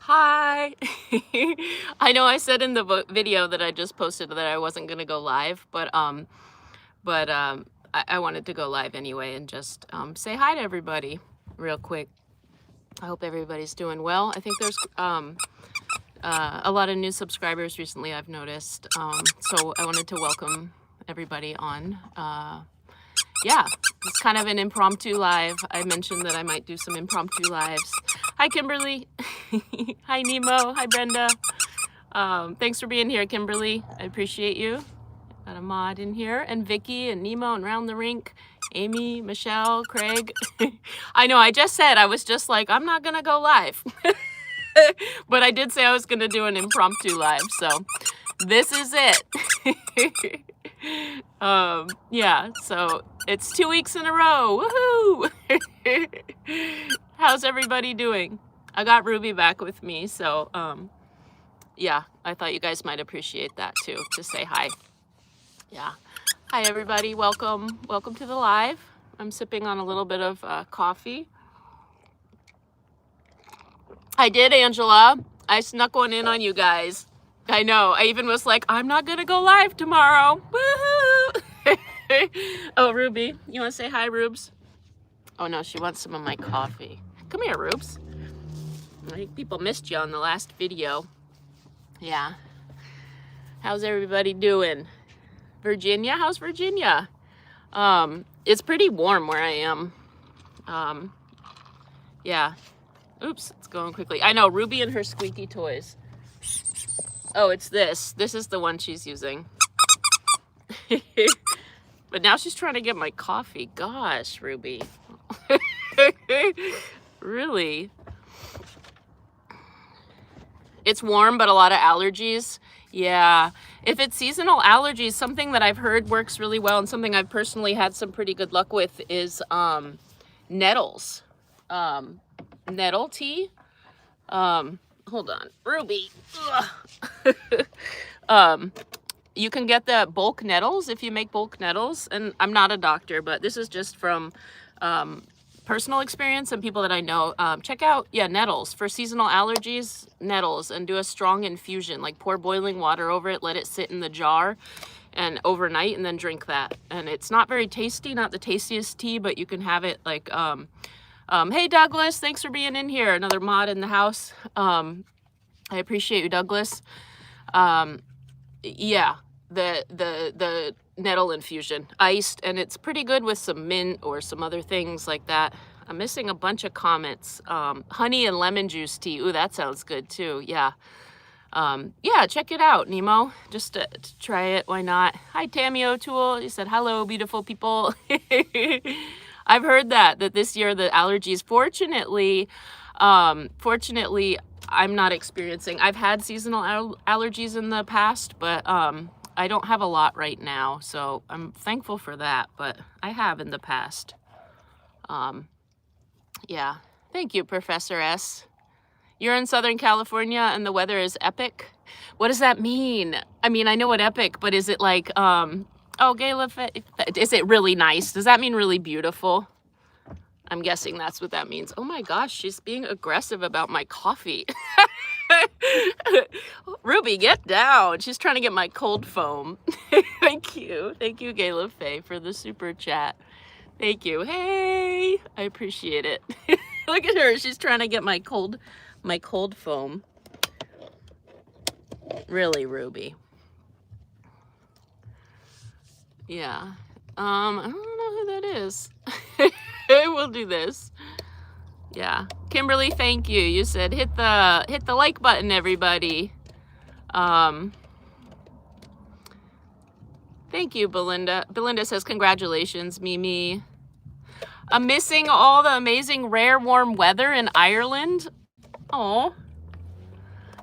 Hi. I know I said in the video that I just posted that I wasn't gonna go live, but I wanted to go live anyway and just say hi to everybody real quick. I hope everybody's doing well. I think there's a lot of new subscribers recently, I've noticed. So I wanted to welcome everybody on. Yeah, it's kind of an impromptu live. I mentioned that I might do some impromptu lives. Hi, Kimberly. Hi, Nemo. Hi, Brenda. Thanks for being here, Kimberly. I appreciate you. Got a mod in here, and Vicky and Nemo and Round the Rink, Amy, Michelle, Craig. I know, I just said, I was just like, I'm not gonna go live. But I did say I was gonna do an impromptu live, so this is it. Yeah, so it's 2 weeks in a row. Woohoo! How's everybody doing? I got Ruby back with me, so yeah, I thought you guys might appreciate that too, to say hi. Yeah. Hi, everybody. Welcome. Welcome to the live. I'm sipping on a little bit of coffee. I did, Angela. I snuck one in on you guys. I know. I even was like, I'm not going to go live tomorrow. Woohoo! Oh, Ruby. You want to say hi, Rubes? Oh, no. She wants some of my coffee. Come here, Rubes. I think people missed you on the last video. Yeah. How's everybody doing? Virginia? How's Virginia? It's pretty warm where I am. Yeah. Oops, it's going quickly. I know, Ruby and her squeaky toys. Oh, it's this. This is the one she's using. But now she's trying to get my coffee. Gosh, Ruby. Really? It's warm, but a lot of allergies. Yeah. If it's seasonal allergies, something that I've heard works really well and something I've personally had some pretty good luck with is nettles. Nettle tea. Hold on. Ruby. You can get the bulk nettles if you make bulk nettles. And I'm not a doctor, but this is just from personal experience and people that I know. Check out, nettles. For seasonal allergies, nettles, and do a strong infusion. Like pour boiling water over it, let it sit in the jar and overnight, and then drink that. And it's not very tasty, not the tastiest tea, but you can have it like, hey Douglas, thanks for being in here. Another mod in the house. I appreciate you, Douglas. Yeah, the nettle infusion, iced, and it's pretty good with some mint or some other things like that. I'm missing a bunch of comments. Honey and lemon juice tea. Ooh, that sounds good too. Yeah. Yeah, check it out, Nemo. Just to try it. Why not? Hi, Tammy O'Toole. You said, hello, beautiful people. I've heard that this year the allergies, fortunately, I'm not experiencing. I've had seasonal allergies in the past, but I don't have a lot right now, so I'm thankful for that, but I have in the past. Yeah. Thank you, Professor S. You're in Southern California and the weather is epic. What does that mean? I mean, I know what epic, but is it like, oh, Gayla, is it really nice? Does that mean really beautiful? I'm guessing that's what that means. Oh my gosh, she's being aggressive about my coffee. Ruby, get down. She's trying to get my cold foam. Thank you. Thank you, Gayla Faye, for the super chat. Thank you. Hey, I appreciate it. Look at her. She's trying to get my cold foam. Really, Ruby. Yeah. I don't know who that is. We'll do this. Yeah. Kimberly, thank you. You said hit the like button, everybody. Thank you, Belinda. Belinda says, congratulations, Mimi. I'm missing all the amazing rare warm weather in Ireland. Oh,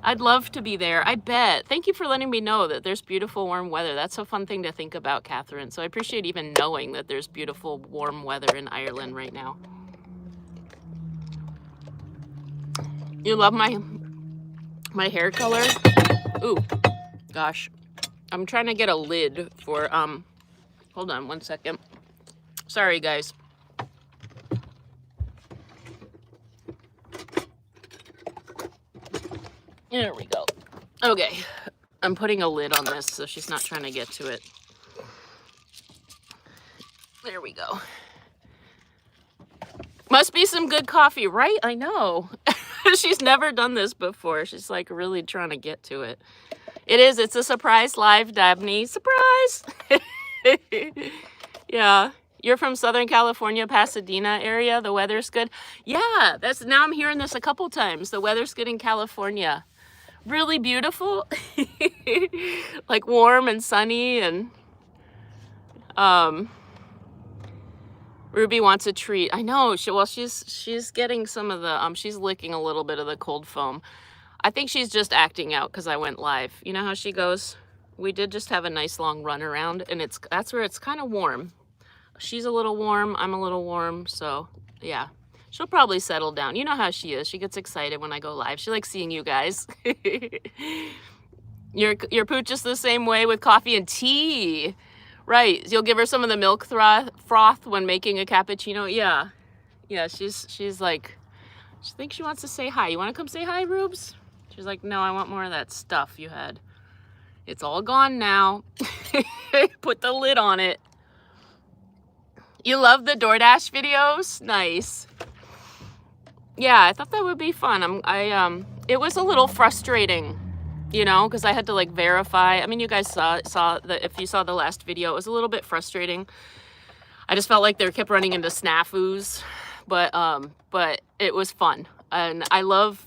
I'd love to be there. I bet. Thank you for letting me know that there's beautiful warm weather. That's a fun thing to think about, Catherine. So I appreciate even knowing that there's beautiful warm weather in Ireland right now. You love my hair color? Ooh, gosh. I'm trying to get a lid for, hold on one second. Sorry, guys. There we go. Okay, I'm putting a lid on this so she's not trying to get to it. There we go. Must be some good coffee, right? I know. She's never done this before. She's like really trying to get to it. It is. It's a surprise live, Dabney. Surprise! Yeah. You're from Southern California, Pasadena area. The weather's good. Yeah, that's now I'm hearing this a couple times. The weather's good in California. Really beautiful. Like warm and sunny, and Ruby wants a treat. I know. She's getting some of the she's licking a little bit of the cold foam. I think she's just acting out because I went live. You know how she goes? We did just have a nice long run around, and that's where it's kind of warm. She's a little warm, I'm a little warm, so yeah. She'll probably settle down. You know how she is. She gets excited when I go live. She likes seeing you guys. Your pooch is the same way with coffee and tea. Right. You'll give her some of the milk froth when making a cappuccino. Yeah. Yeah, she's like, she thinks she wants to say hi. You want to come say hi, Rubes? She's like, no, I want more of that stuff you had. It's all gone now. Put the lid on it. You love the DoorDash videos? Nice. Yeah, I thought that would be fun. It was a little frustrating, you know, because I had to like verify. I mean, you guys saw if you saw the last video, it was a little bit frustrating. I just felt like they kept running into snafus, but it was fun, and I love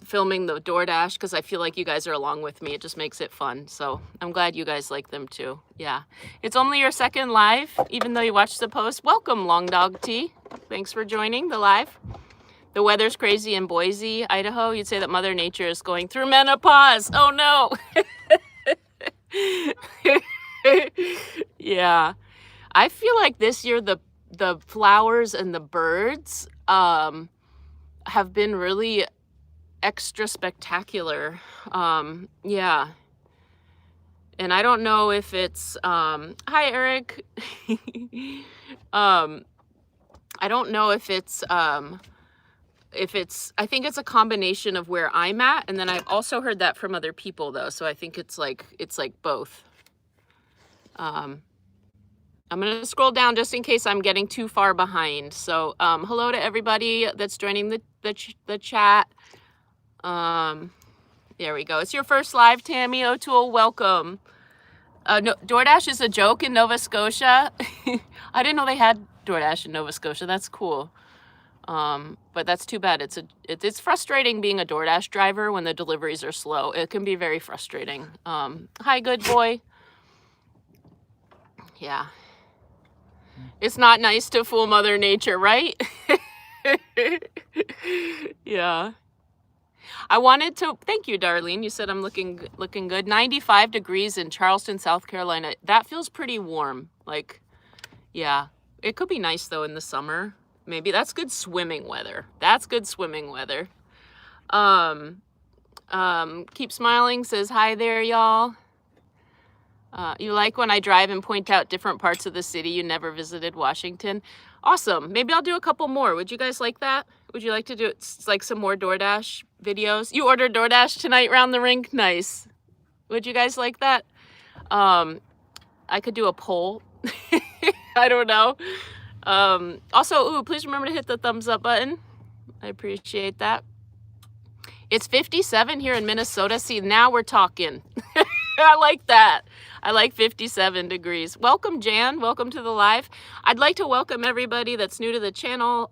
filming the DoorDash because I feel like you guys are along with me. It just makes it fun. So I'm glad you guys like them too. Yeah. It's only your second live, even though you watched the post. Welcome, Long Dog Tea. Thanks for joining the live. The weather's crazy in Boise, Idaho. You'd say that Mother Nature is going through menopause. Oh no. Yeah. I feel like this year the flowers and the birds have been really extra spectacular. Yeah. And I don't know if it's hi Eric. I don't know if it's I think it's a combination of where I'm at, and then I've also heard that from other people though, so I think it's like both. I'm gonna scroll down just in case I'm getting too far behind. So hello to everybody that's joining the chat. There we go. It's your first live, Tammy O'Toole. Welcome. No, DoorDash is a joke in Nova Scotia. I didn't know they had DoorDash in Nova Scotia. That's cool. But that's too bad. It's frustrating being a DoorDash driver when the deliveries are slow. It can be very frustrating. Hi, good boy. Yeah. It's not nice to fool Mother Nature, right? Yeah. I wanted to thank you, Darlene. You said I'm looking good. 95 degrees in Charleston, South Carolina. That feels pretty warm. Like, yeah. It could be nice though in the summer. Maybe that's good swimming weather. That's good swimming weather. Keep smiling says hi there, y'all. You like when I drive and point out different parts of the city you never visited Washington? Awesome. Maybe I'll do a couple more. Would you guys like that? Would you like to do like some more DoorDash videos? You ordered DoorDash tonight round the rink? Nice. Would you guys like that? I could do a poll. I don't know. Also, please remember to hit the thumbs up button. I appreciate that. It's 57 here in Minnesota. See, now we're talking. I like that. I like 57 degrees. Welcome, Jan. Welcome to the live. I'd like to welcome everybody that's new to the channel.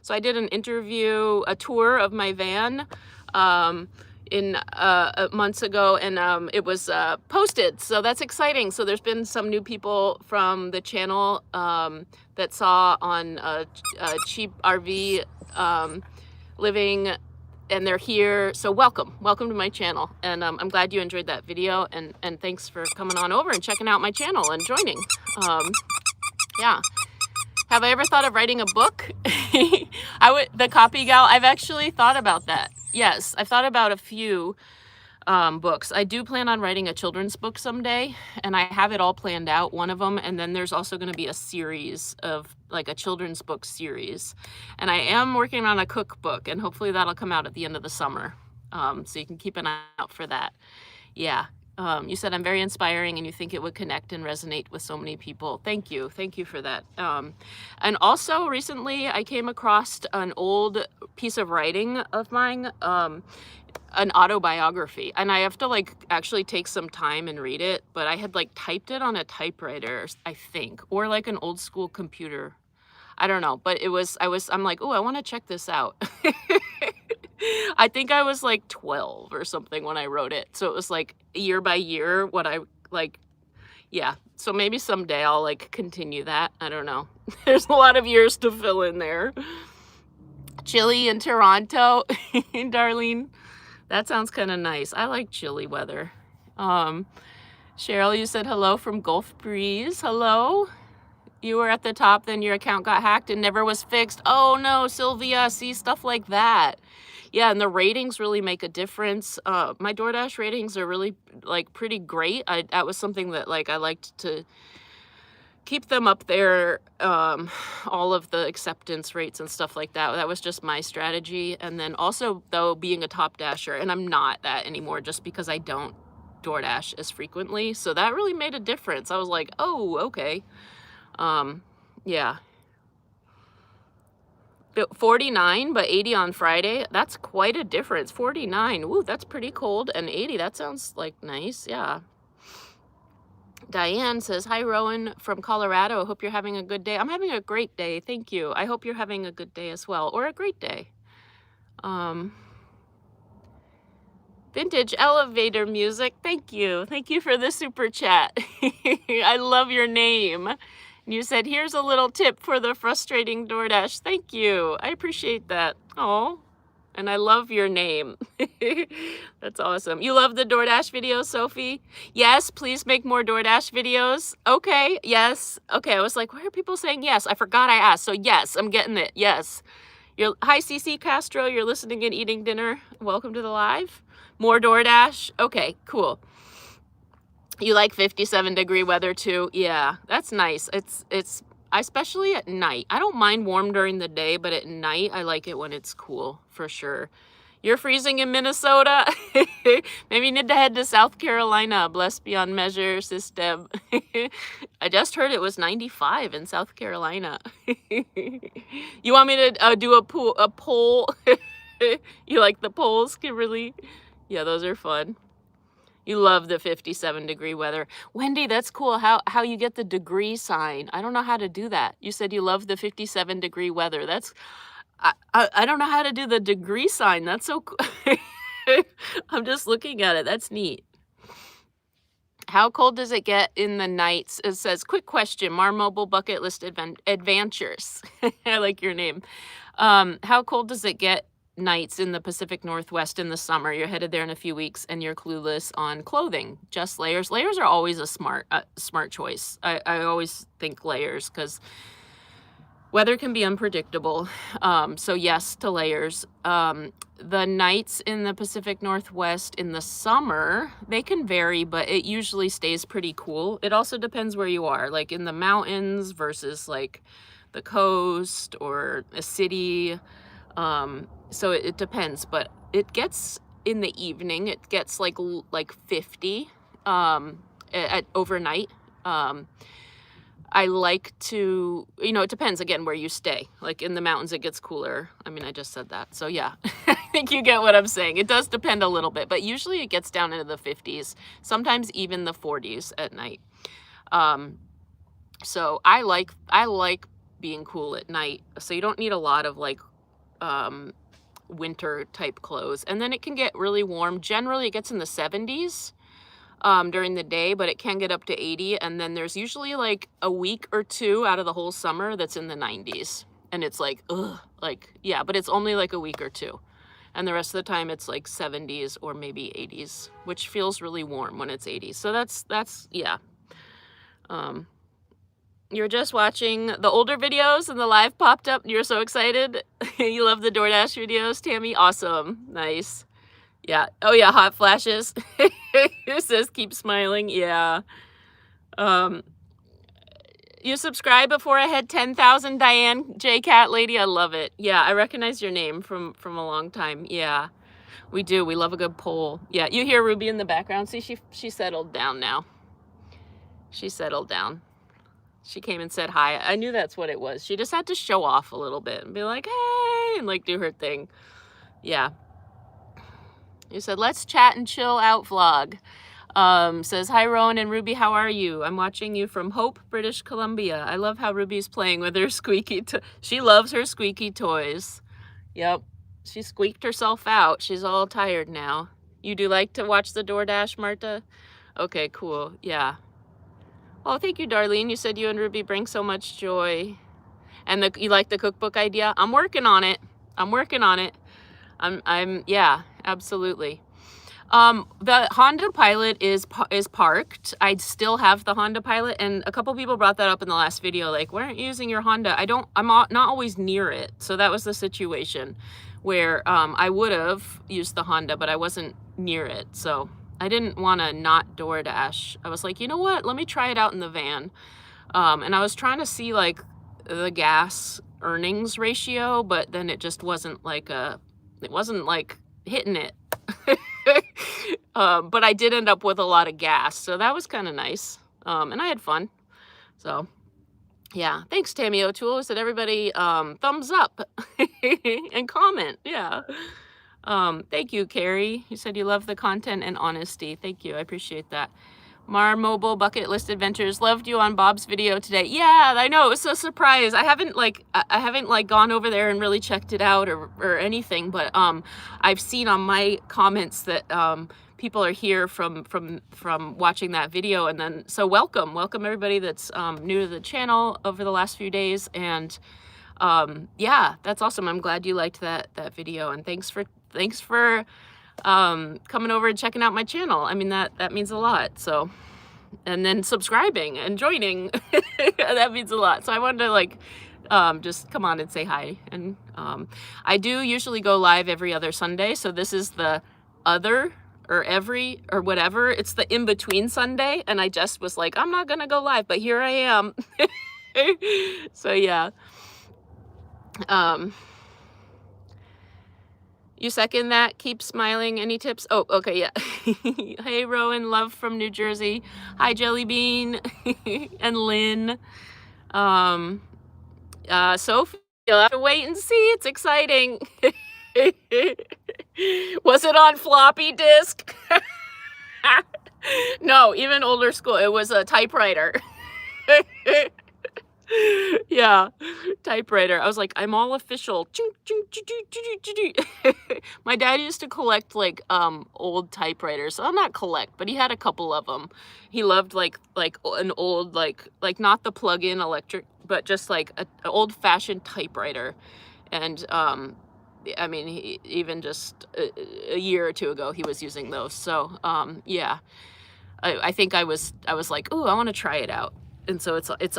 So I did an interview, a tour of my van months ago, and it was posted. So that's exciting. So there's been some new people from the channel that saw on a cheap RV living, and they're here. So welcome to my channel, and I'm glad you enjoyed that video, and thanks for coming on over and checking out my channel and joining. Yeah. Have I ever thought of writing a book? The Copy Gal, I've actually thought about that. Yes, I've thought about a few books. I do plan on writing a children's book someday, and I have it all planned out, one of them, and then there's also going to be a series of like a children's book series, and I am working on a cookbook, and hopefully that'll come out at the end of the summer. So you can keep an eye out for that. Yeah. You said I'm very inspiring and you think it would connect and resonate with so many people. Thank you. Thank you for that. And also recently I came across an old piece of writing of mine, an autobiography, and I have to like actually take some time and read it, but I had like typed it on a typewriter, I think, or like an old school computer. I don't know, but I'm like, oh, I want to check this out. I think I was like 12 or something when I wrote it. So it was like year by year what I like, yeah. So maybe someday I'll like continue that. I don't know. There's a lot of years to fill in there. Chilly in Toronto, Darlene. That sounds kind of nice. I like chilly weather. Cheryl, you said hello from Gulf Breeze. Hello. You were at the top, then your account got hacked and never was fixed. Oh no, Sylvia, see, stuff like that. Yeah, and the ratings really make a difference. My DoorDash ratings are really like pretty great. That was something that like I liked to keep them up there, all of the acceptance rates and stuff like that. That was just my strategy. And then also though, being a top dasher, and I'm not that anymore just because I don't DoorDash as frequently. So that really made a difference. I was like, oh, okay. Yeah. 49, but 80 on Friday. That's quite a difference. 49. Woo, that's pretty cold. And 80, that sounds like nice. Yeah. Diane says, hi, Rowan from Colorado. I hope you're having a good day. I'm having a great day. Thank you. I hope you're having a good day as well, or a great day. Vintage elevator music. Thank you. Thank you for the super chat. I love your name. You said, here's a little tip for the frustrating DoorDash. Thank you. I appreciate that. Oh, and I love your name. That's awesome. You love the DoorDash videos, Sophie? Yes, please make more DoorDash videos. Okay, yes. Okay, I was like, why are people saying yes? I forgot I asked. So yes, I'm getting it. Yes. Hi, CC Castro. You're listening and eating dinner. Welcome to the live. More DoorDash. Okay, cool. You like 57-degree weather too? Yeah, that's nice. It's especially at night. I don't mind warm during the day, but at night I like it when it's cool for sure. You're freezing in Minnesota? Maybe you need to head to South Carolina. Blessed beyond measure, Sis Deb. I just heard it was 95 in South Carolina. You want me to do a poll? You like the polls, Kimberly? Yeah, those are fun. You love the 57-degree weather. Wendy, that's cool how you get the degree sign. I don't know how to do that. You said you love the 57-degree weather. That's I don't know how to do the degree sign. That's so cool. I'm just looking at it. That's neat. How cold does it get in the nights? It says, quick question, Mar Mobile Bucket List Adventures. I like your name. How cold does it get nights in the Pacific Northwest in the summer? You're headed there in a few weeks and you're clueless on clothing. Just layers. Layers are always a smart choice. I always think layers because weather can be unpredictable. So yes to layers. The nights in the Pacific Northwest in the summer, they can vary, but it usually stays pretty cool. It also depends where you are, like in the mountains versus like the coast or a city. So it depends, but it gets in the evening, it gets like 50 at overnight. I like to, it depends again where you stay. Like in the mountains, it gets cooler. I mean, I just said that. So yeah, I think you get what I'm saying. It does depend a little bit, but usually it gets down into the 50s, sometimes even the 40s at night. So I like being cool at night. So you don't need a lot of like, winter type clothes. And then it can get really warm. Generally it gets in the 70s during the day, but it can get up to 80. And then there's usually like a week or two out of the whole summer that's in the 90s. And it's like, ugh, like, yeah, but it's only like a week or two. And the rest of the time it's like 70s or maybe 80s, which feels really warm when it's 80s. So that's yeah. You're just watching the older videos and the live popped up. You're so excited. You love the DoorDash videos, Tammy. Awesome. Nice. Yeah. Oh yeah, hot flashes. It says keep smiling. Yeah. You subscribed before I had 10,000, Diane J Cat Lady. I love it. Yeah, I recognize your name from a long time. Yeah. We do. We love a good poll. Yeah, you hear Ruby in the background. See, she settled down now. She settled down. She came and said hi. I knew that's what it was. She just had to show off a little bit and be like, hey, and like do her thing. Yeah. You said, let's chat and chill out vlog. Says, hi, Rowan and Ruby, how are you? I'm watching you from Hope, British Columbia. I love how Ruby's playing with her squeaky She loves her squeaky toys. Yep. She squeaked herself out. She's all tired now. You do like to watch the DoorDash, Marta? Okay, cool. Yeah. Oh, thank you, Darlene. You said you and Ruby bring so much joy. And you like the cookbook idea? I'm working on it. I'm working on it. Yeah, absolutely. The Honda Pilot is parked. I still have the Honda Pilot, and a couple people brought that up in the last video, like, why aren't you using your Honda? I'm not always near it. So that was the situation where I would have used the Honda, but I wasn't near it. So I didn't want to not DoorDash. I was like, you know what? Let me try it out in the van. And I was trying to see like the gas earnings ratio, but then it just wasn't like hitting it. But I did end up with a lot of gas, so that was kind of nice. And I had fun. So yeah, thanks, Tammy O'Toole. Said everybody thumbs up and comment. Yeah. Thank you, Carrie. You said you love the content and honesty. Thank you. I appreciate that. Mar Mobile Bucket List Adventures, loved you on Bob's video today. Yeah, I know, it was a surprise. I haven't gone over there and really checked it out or anything, but I've seen on my comments that people are here from watching that video, and then so welcome everybody that's new to the channel over the last few days. And yeah, that's awesome. I'm glad you liked that video, and thanks for coming over and checking out my channel. I mean, that means a lot. So, and then subscribing and joining, that means a lot. So I wanted to like just come on and say hi. And I do usually go live every other Sunday, so this is the other or every or whatever. It's the in-between Sunday, and I just was like, I'm not gonna go live, but here I am. So yeah. You second that? Keep smiling. Any tips? Oh, okay, yeah. Hey, Rowan, love from New Jersey. Hi, Jelly Bean and Lynn. Sophie, you'll have to wait and see. It's exciting. Was it on floppy disk? No, even older school. It was a typewriter. Yeah, typewriter. I was like, I'm all official. My dad used to collect like old typewriters. Well, not collect, but he had a couple of them. He loved like an old like not the plug-in electric, but just like an old-fashioned typewriter. And I mean, even just a year or two ago, he was using those. So yeah, I think I was like, ooh, I want to try it out. And so it's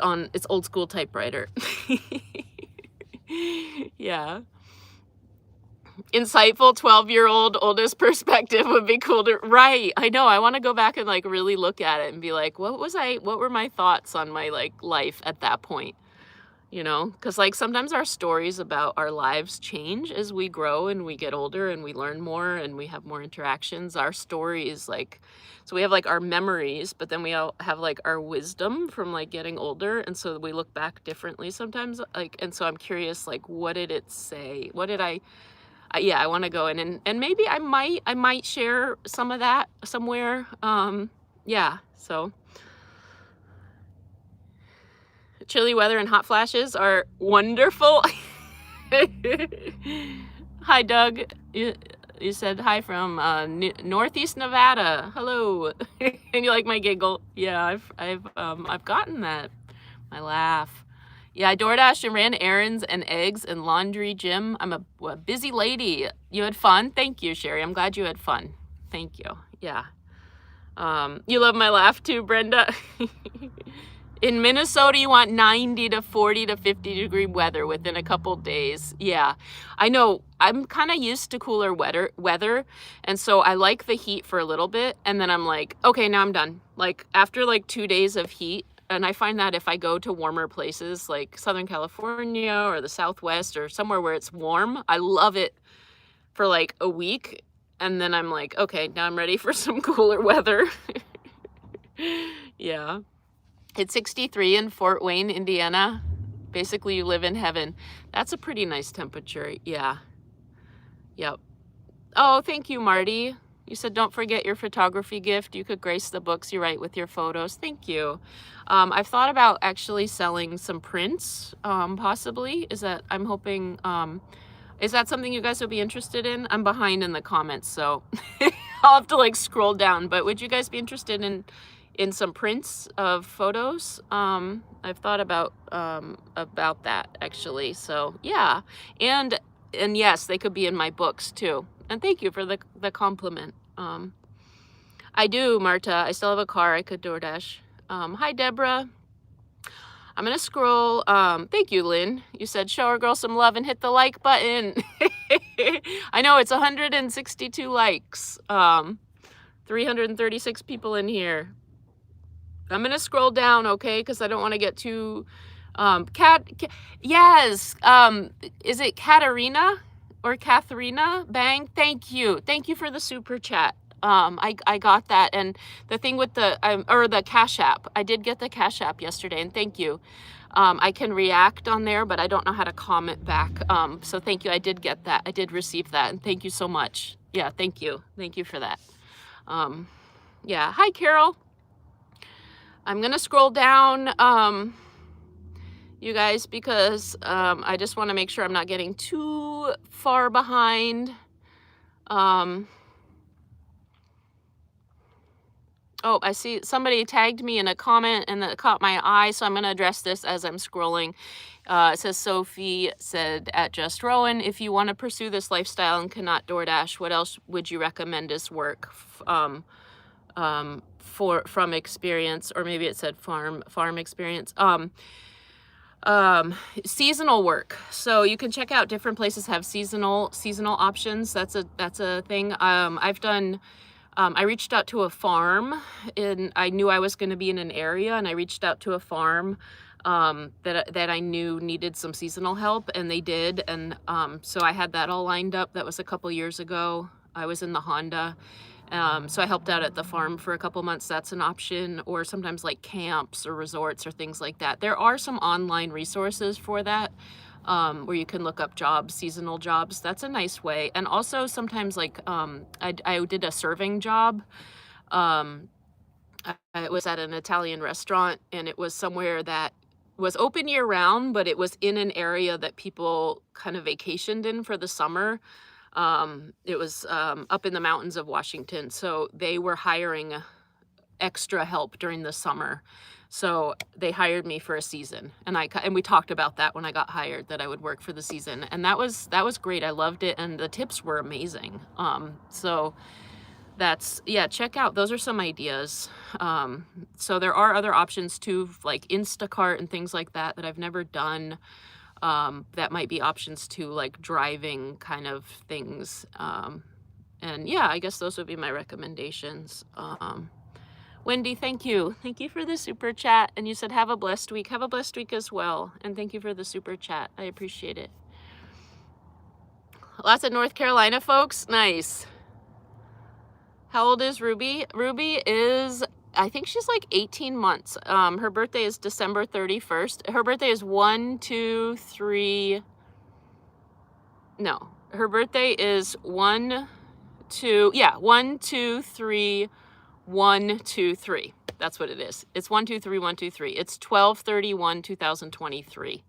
old school typewriter. Yeah. Insightful 12-year-old oldest perspective would be cool to, right. I know. I want to go back and like really look at it and be like, what were my thoughts on my like life at that point? You know, because like sometimes our stories about our lives change as we grow and we get older and we learn more and we have more interactions. Our stories, like, so we have like our memories, but then we all have like our wisdom from like getting older, and so we look back differently sometimes. Like, and so I'm curious, like, what did it say? What did yeah, I want to go in and maybe I might share some of that somewhere. Yeah, so. Chilly weather and hot flashes are wonderful. Hi, Doug. You said hi from Northeast Nevada. Hello. And you like my giggle? Yeah, I've gotten that. My laugh. Yeah, I DoorDashed and ran errands and eggs and laundry, Jim. I'm a busy lady. You had fun? Thank you, Sherry. I'm glad you had fun. Thank you. Yeah. You love my laugh too, Brenda. In Minnesota, you want 90 to 40 to 50 degree weather within a couple days. Yeah, I know. I'm kind of used to cooler weather. And so I like the heat for a little bit. And then I'm like, okay, now I'm done. Like after like 2 days of heat. And I find that if I go to warmer places like Southern California or the Southwest or somewhere where it's warm, I love it for like a week. And then I'm like, okay, now I'm ready for some cooler weather. Yeah. It's 63 in Fort Wayne, Indiana. Basically, you live in heaven. That's a pretty nice temperature. Yeah. Yep. Oh, thank you, Marty. You said don't forget your photography gift. You could grace the books you write with your photos. Thank you. I've thought about actually selling some prints, possibly. I'm hoping, is that something you guys would be interested in? I'm behind in the comments, so I'll have to like scroll down, but would you guys be interested in some prints of photos? I've thought about that actually. So yeah. And yes, they could be in my books too. And thank you for the compliment. I do, Marta. I still have a car. I could DoorDash. Hi, Deborah. I'm going to scroll. Thank you, Lynn. You said show our girl some love and hit the like button. I know it's 162 likes. 336 people in here. I'm going to scroll down, okay? Because I don't want to get too... yes. Is it Katarina or Katharina Bang? Thank you. Thank you for the super chat. I got that. And the thing with the Cash App, I did get the Cash App yesterday, and thank you. I can react on there, but I don't know how to comment back. So thank you. I did get that. I did receive that, and thank you so much. Yeah, thank you. Thank you for that. Yeah. Hi, Carol. I'm going to scroll down, you guys, because I just want to make sure I'm not getting too far behind. Oh, I see somebody tagged me in a comment and that caught my eye, so I'm going to address this as I'm scrolling. It says, Sophie said at Just Rowan, if you want to pursue this lifestyle and cannot DoorDash, what else would you recommend as work from experience? Or maybe it said farm experience. Seasonal work. So you can check out different places have seasonal options. That's a thing. I've done... I reached out to a farm, and I knew I was going to be in an area, and I reached out to a farm that I knew needed some seasonal help, and they did. And so I had that all lined up. That was a couple years ago. I was in the Honda. So I helped out at the farm for a couple months. That's an option, or sometimes like camps or resorts or things like that. There are some online resources for that. Where you can look up jobs, seasonal jobs. That's a nice way. And also sometimes like, I did a serving job. I was at an Italian restaurant, and it was somewhere that was open year round, but it was in an area that people kind of vacationed in for the summer. It was up in the mountains of Washington. So they were hiring extra help during the summer. So they hired me for a season, and we talked about that when I got hired, that I would work for the season, and that was great. I loved it, and the tips were amazing. So that's, yeah, check out, those are some ideas. So there are other options too, like Instacart and things like that I've never done. That might be options too, like driving kind of things. And yeah, I guess those would be my recommendations. Wendy, thank you. Thank you for the super chat. And you said, have a blessed week. Have a blessed week as well. And thank you for the super chat. I appreciate it. Lots of North Carolina folks. Nice. How old is Ruby? Ruby is, I think she's like 18 months. Her birthday is December 31st. Her birthday is 1, 2, 3. No, her birthday is 1, 2. Yeah, 1, 2, 3. 1, 2, 3. That's what it is. It's 1, 2, 3, 1, 2, 3. It's 12/31/2023.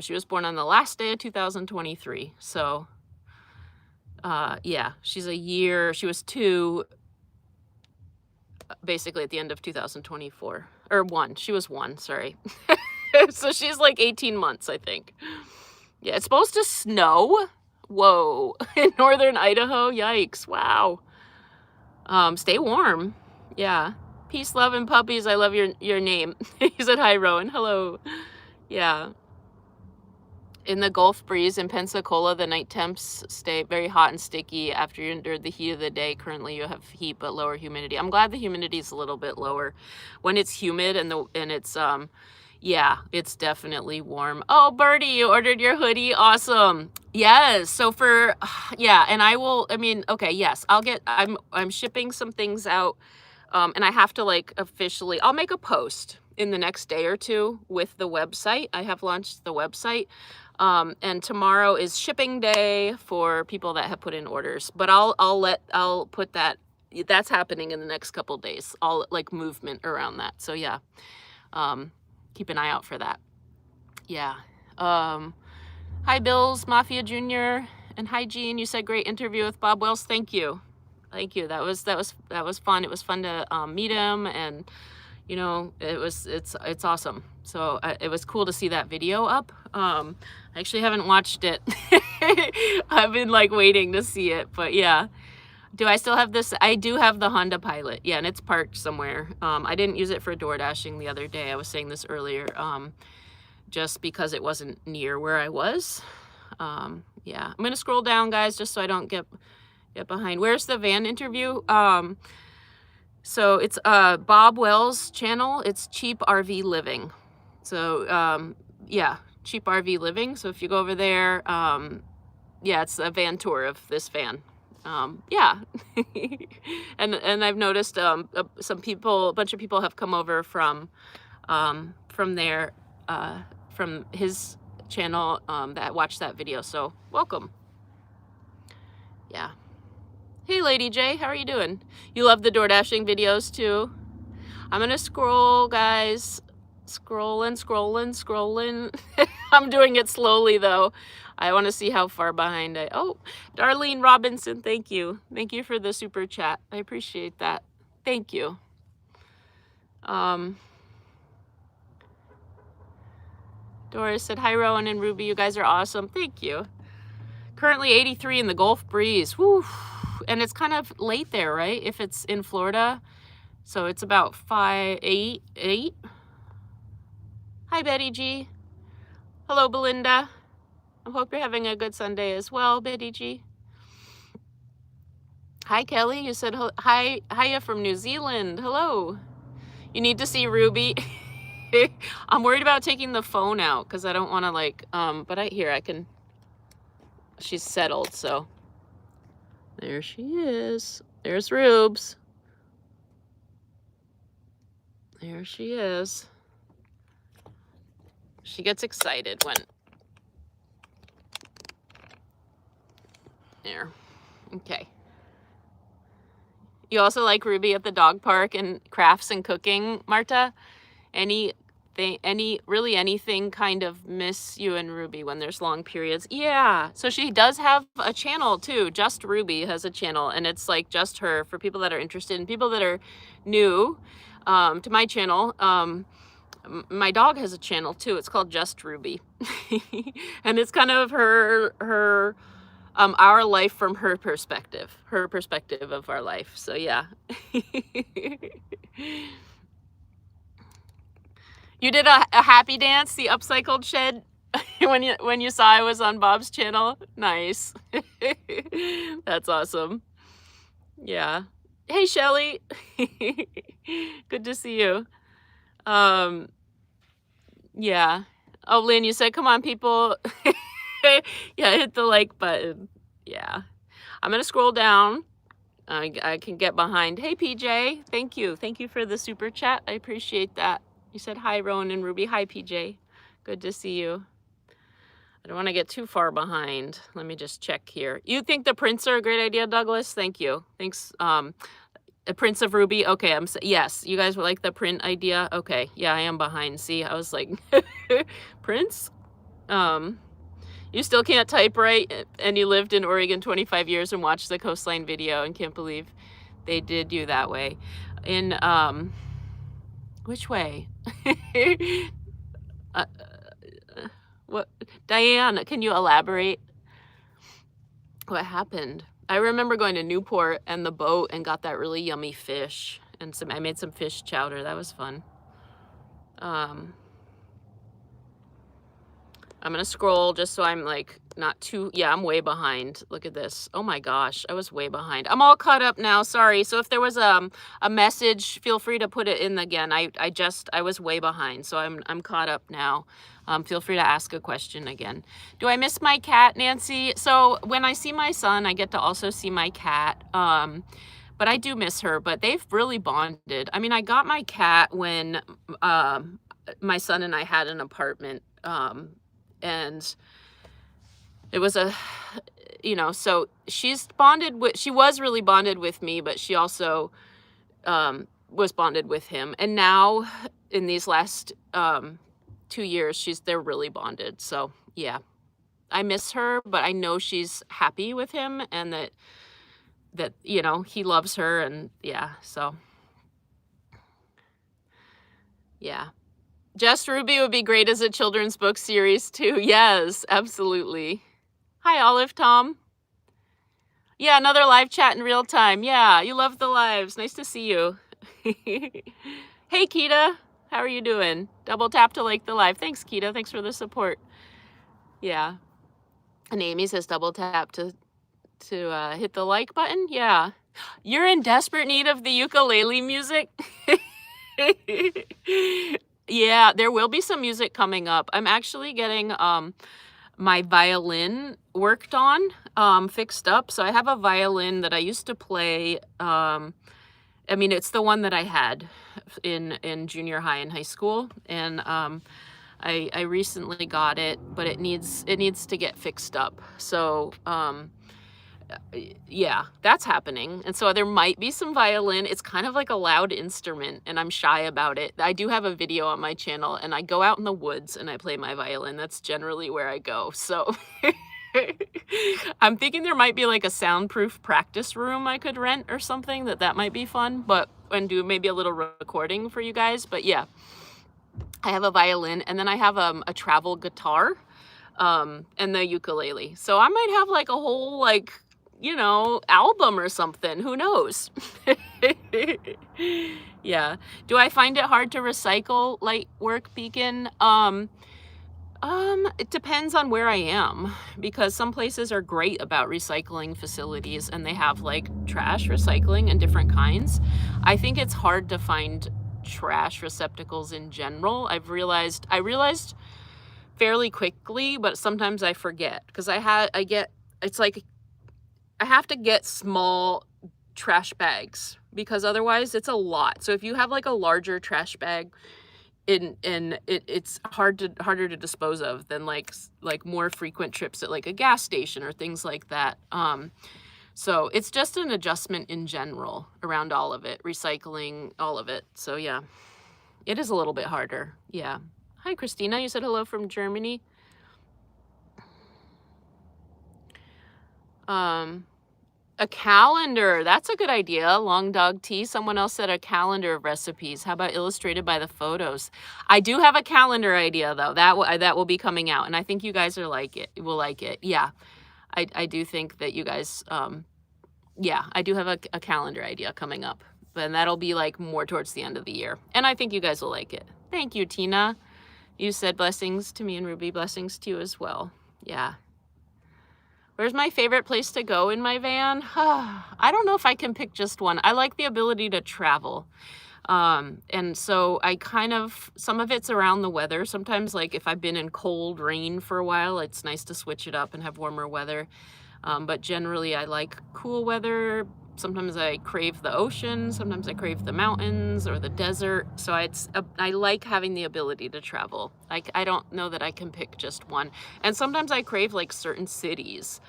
She was born on the last day of 2023. So, yeah, she's a year. She was 2, basically at the end of 2024. Or 1. She was 1. Sorry. So she's like 18 months, I think. Yeah, it's supposed to snow. Whoa. In northern Idaho. Yikes. Wow. Stay warm. Yeah. Peace, love, and puppies. I love your name. He said, hi, Rowan. Hello. Yeah. In the Gulf breeze in Pensacola, the night temps stay very hot and sticky after you endured the heat of the day. Currently, you have heat but lower humidity. I'm glad the humidity is a little bit lower. When it's humid and it's Yeah, it's definitely warm. Oh, Birdie, you ordered your hoodie. Awesome. Yes. So for yeah, and I mean, okay, yes. I'm shipping some things out. And I have to like officially I'll make a post in the next day or two with the website. I have launched the website. And tomorrow is shipping day for people that have put in orders. But I'll put that's happening in the next couple days. All like movement around that. So yeah. Keep an eye out for that. Yeah. Hi, Bills, Mafia Jr. and hi, Gene. You said great interview with Bob Wells. Thank you. Thank you. That was fun. It was fun to meet him, and you know, it's awesome. So it was cool to see that video up. I actually haven't watched it. I've been like waiting to see it, but yeah. Do I still have this? I do have the Honda Pilot. Yeah, and it's parked somewhere. I didn't use it for door dashing the other day. I was saying this earlier, just because it wasn't near where I was. Yeah, I'm gonna scroll down, guys, just so I don't get behind. Where's the van interview? So it's Bob Wells' channel. It's Cheap RV Living. So yeah, Cheap RV Living. So if you go over there, yeah, it's a van tour of this van. Yeah. and I've noticed a bunch of people have come over from there, from his channel, that watched that video. So welcome. Yeah. Hey, Lady J, how are you doing? You love the door dashing videos too? I'm gonna scroll, guys. Scrolling. I'm doing it slowly though. I want to see how far behind oh, Darlene Robinson, thank you. Thank you for the super chat. I appreciate that. Thank you. Doris said, hi, Rowan and Ruby. You guys are awesome. Thank you. Currently 83 in the Gulf breeze. Woo. And it's kind of late there, right? If it's in Florida. So it's about 8. Hi, Betty G. Hello, Belinda. I hope you're having a good Sunday as well, Betty G. Hi, Kelly. You said hi, hiya from New Zealand. Hello. You need to see Ruby. I'm worried about taking the phone out because I don't want to like, but I can. She's settled, so. There she is. There's Rubes. There she is. She gets excited when. There. Okay. You also like Ruby at the dog park and crafts and cooking, Marta? Really anything kind of miss you and Ruby when there's long periods? Yeah. So she does have a channel too. Just Ruby has a channel, and it's like just her for people that are interested and people that are new to my channel. My dog has a channel too. It's called Just Ruby. And it's kind of her our life from her perspective of our life. So yeah. You did a happy dance, the upcycled shed, when you saw I was on Bob's channel. Nice. That's awesome. Yeah. Hey, Shelly. Good to see you. Yeah. Oh, Lynn, you said, come on, people. Yeah, hit the like button. Yeah. I'm going to scroll down. I can get behind. Hey, PJ. Thank you. Thank you for the super chat. I appreciate that. You said, hi, Rowan and Ruby. Hi, PJ. Good to see you. I don't want to get too far behind. Let me just check here. You think the prints are a great idea, Douglas? Thank you. Thanks. The Prince of Ruby. Okay, yes, you guys would like the print idea. Okay, yeah, I am behind. See, I was like, Prince? You still can't type right, and you lived in Oregon 25 years and watched the Coastline video and can't believe they did you that way. In, which way? What? Diane, can you elaborate? What happened? I remember going to Newport and the boat and got that really yummy fish. And I made some fish chowder. That was fun. I'm gonna scroll just so I'm like not too, yeah, I'm way behind. Look at this. Oh my gosh, I was way behind. I'm all caught up now. Sorry. So if there was a message, feel free to put it in again. I was way behind. So I'm caught up now. Feel free to ask a question again. Do I miss my cat, Nancy? So when I see my son, I get to also see my cat. But I do miss her, but they've really bonded. I mean, I got my cat when my son and I had an apartment. And it was a, you know, so she was really bonded with me, but she also was bonded with him. And now in these last 2 years, they're really bonded. So yeah, I miss her, but I know she's happy with him, and that you know, he loves her, and yeah, so yeah. Just Ruby would be great as a children's book series too. Yes, absolutely. Hi, Olive Tom. Yeah, another live chat in real time. Yeah, you love the lives. Nice to see you. Hey, Kita. How are you doing? Double tap to like the live. Thanks, Kita. Thanks for the support. Yeah. And Amy says double tap to hit the like button. Yeah. You're in desperate need of the ukulele music. Yeah, there will be some music coming up. I'm actually getting my violin worked on, fixed up. So I have a violin that I used to play. I mean, it's the one that I had in junior high and high school, and I recently got it, but it needs to get fixed up. So yeah, that's happening. And so there might be some violin. It's kind of like a loud instrument, and I'm shy about it. I do have a video on my channel, and I go out in the woods and I play my violin. That's generally where I go. So I'm thinking there might be like a soundproof practice room I could rent or something, that might be fun, and do maybe a little recording for you guys. But yeah, I have a violin, and then I have a travel guitar, and the ukulele. So I might have like a whole, like, you know, album or something. Who knows? Yeah. Do I find it hard to recycle light work, Beacon? It depends on where I am, because some places are great about recycling facilities and they have like trash recycling and different kinds. I think it's hard to find trash receptacles in general. I realized fairly quickly, but sometimes I forget, because it's like I have to get small trash bags, because otherwise it's a lot. So if you have like a larger trash bag, it's harder to dispose of than like more frequent trips at like a gas station or things like that. So it's just an adjustment in general around all of it, recycling, all of it. So yeah, it is a little bit harder. Yeah. Hi, Christina. You said hello from Germany. A calendar. That's a good idea. Long dog tea. Someone else said a calendar of recipes. How about illustrated by the photos? I do have a calendar idea though. That will be coming out, and I think you guys will like it. Yeah. I do think that you guys yeah, I do have a calendar idea coming up, and that'll be like more towards the end of the year. And I think you guys will like it. Thank you, Tina. You said blessings to me and Ruby. Blessings to you as well. Yeah. Where's my favorite place to go in my van? I don't know if I can pick just one. I like the ability to travel. And so some of it's around the weather. Sometimes, like if I've been in cold rain for a while, it's nice to switch it up and have warmer weather. But generally I like cool weather. Sometimes I crave the ocean. Sometimes I crave the mountains or the desert. So I like having the ability to travel. I don't know that I can pick just one. And sometimes I crave like certain cities.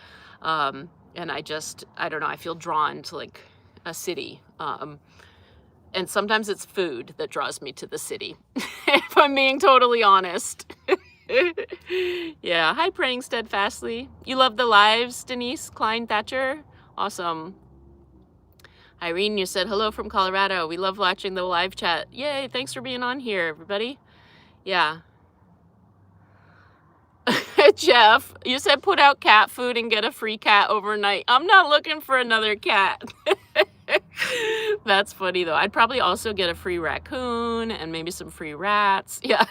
And I don't know, I feel drawn to like a city. And sometimes it's food that draws me to the city, if I'm being totally honest. Yeah. Hi, Praying Steadfastly. You love the lives, Denise Klein Thatcher? Awesome. Irene, you said hello from Colorado. We love watching the live chat. Yay, thanks for being on here, everybody. Yeah. Jeff, you said put out cat food and get a free cat overnight. I'm not looking for another cat. That's funny though. I'd probably also get a free raccoon and maybe some free rats. Yeah.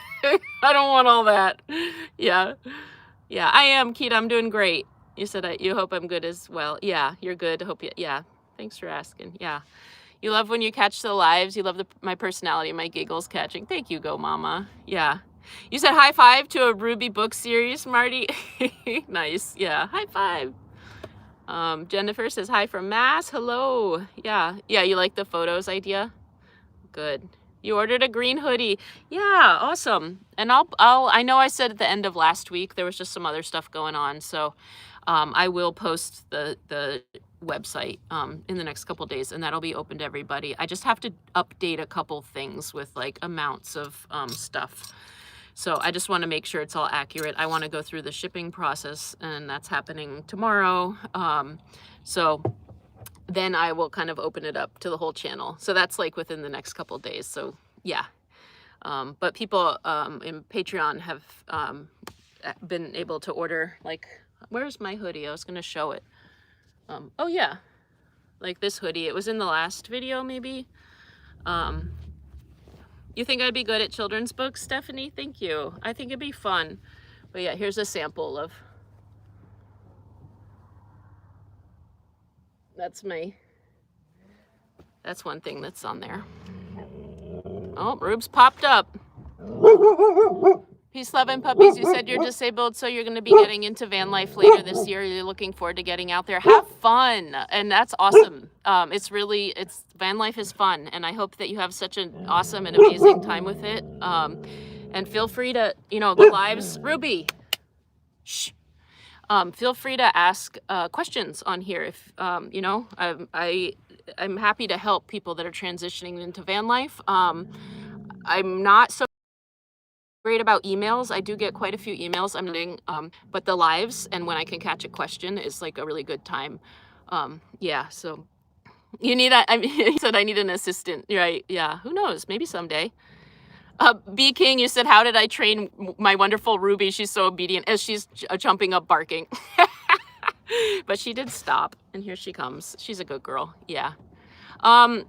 I don't want all that. Yeah. Yeah, I am, Keita. I'm doing great. You said you hope I'm good as well. Yeah, you're good. Hope you. Yeah, thanks for asking. Yeah, you love when you catch the lives. You love my personality, my giggles catching. Thank you, Go Mama. Yeah. You said high five to a Ruby book series, Marty. Nice. Yeah, high five. Jennifer says hi from Mass. Hello. Yeah. Yeah, you like the photos idea? Good. You ordered a green hoodie. Yeah, awesome. And I know I said at the end of last week there was just some other stuff going on, so I will post the website in the next couple days, and that'll be open to everybody. I just have to update a couple things with like amounts of stuff. So I just want to make sure it's all accurate. I want to go through the shipping process, and that's happening tomorrow. So then I will kind of open it up to the whole channel. So that's like within the next couple of days. So yeah. But people in Patreon have been able to order, like, where's my hoodie? I was going to show it. Oh yeah, like this hoodie. It was in the last video maybe. You think I'd be good at children's books, Stephanie? Thank you. I think it'd be fun. But yeah, here's a sample of, that's one thing that's on there. Oh, Rube's popped up. Peace, love, and puppies. You said you're disabled, so you're going to be getting into van life later this year. You're looking forward to getting out there. Have fun, and that's awesome. Van life is fun, and I hope that you have such an awesome and amazing time with it. And feel free to, the lives, Ruby. Shh. Feel free to ask questions on here. If I'm happy to help people that are transitioning into van life. I'm not so great about emails. I do get quite a few emails. I'm doing, but the lives and when I can catch a question is like a really good time. Yeah. So you need he said I need an assistant, right? Yeah. Who knows? Maybe someday. B King, you said, how did I train my wonderful Ruby? She's so obedient as she's jumping up, barking. But she did stop, and here she comes. She's a good girl. Yeah. I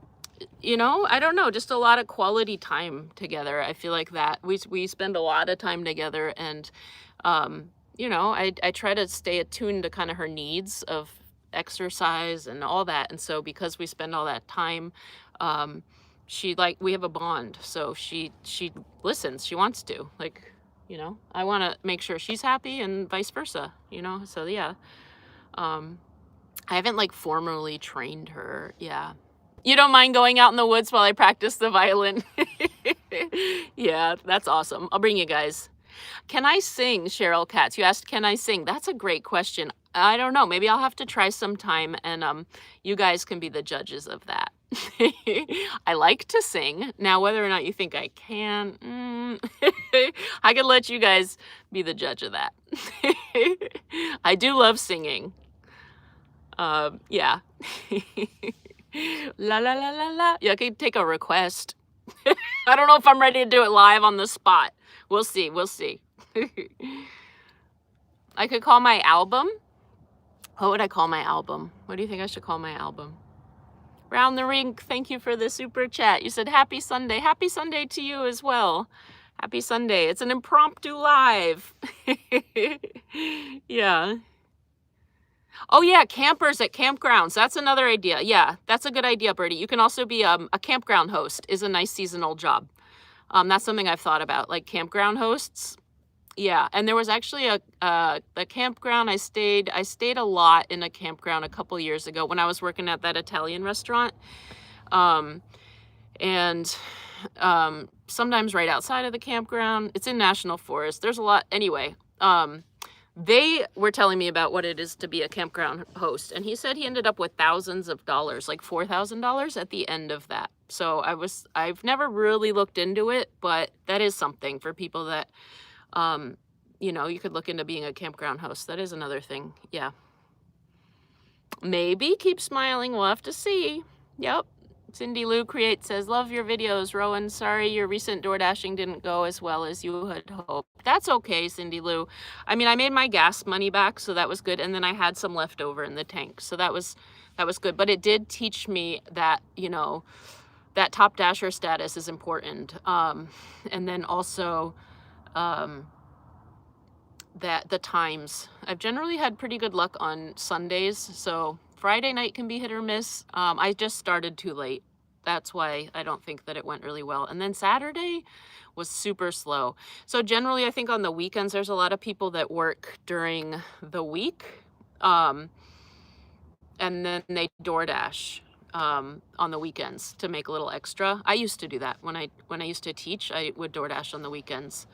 don't know, just a lot of quality time together. I feel like that we spend a lot of time together, and I try to stay attuned to kind of her needs of exercise and all that. And so because we spend all that time, we have a bond. So she listens. She wants to, I want to make sure she's happy and vice versa, so yeah. I haven't like formally trained her. Yeah. You don't mind going out in the woods while I practice the violin? Yeah, that's awesome. I'll bring you guys. Can I sing, Cheryl Katz? You asked, can I sing? That's a great question. I don't know. Maybe I'll have to try sometime, and you guys can be the judges of that. I like to sing. Now, whether or not you think I can, I can let you guys be the judge of that. I do love singing. Yeah. La la la la la. Yeah, I can take a request. I don't know if I'm ready to do it live on the spot. We'll see. We'll see. I could call my album. What would I call my album? What do you think I should call my album? Round the Rink, thank you for the super chat. You said happy Sunday. Happy Sunday to you as well. Happy Sunday. It's an impromptu live. Yeah. Oh yeah, campers at campgrounds. That's another idea. Yeah, that's a good idea, Birdie. You can also be a campground host is a nice seasonal job. That's something I've thought about, like campground hosts. Yeah, and there was actually a campground I stayed a lot in a campground a couple years ago when I was working at that Italian restaurant. And sometimes right outside of the campground. It's in National Forest. There's a lot. Anyway, they were telling me about what it is to be a campground host, and he said he ended up with thousands of dollars, like $4,000 at the end of that. So I've never really looked into it, but that is something for people that, you could look into being a campground host. That is another thing. Yeah. Maybe. Keep smiling. We'll have to see. Yep. Cindy Lou Create says, love your videos, Rowan. Sorry your recent door dashing didn't go as well as you had hoped. That's okay, Cindy Lou. I mean, I made my gas money back, so that was good. And then I had some left over in the tank. So that was good. But it did teach me that, that top dasher status is important. And then also, that the times. I've generally had pretty good luck on Sundays, so Friday night can be hit or miss. I just started too late. That's why I don't think that it went really well. And then Saturday was super slow. So generally, I think on the weekends, there's a lot of people that work during the week, and then they DoorDash on the weekends to make a little extra. I used to do that when I used to teach. I would DoorDash on the weekends.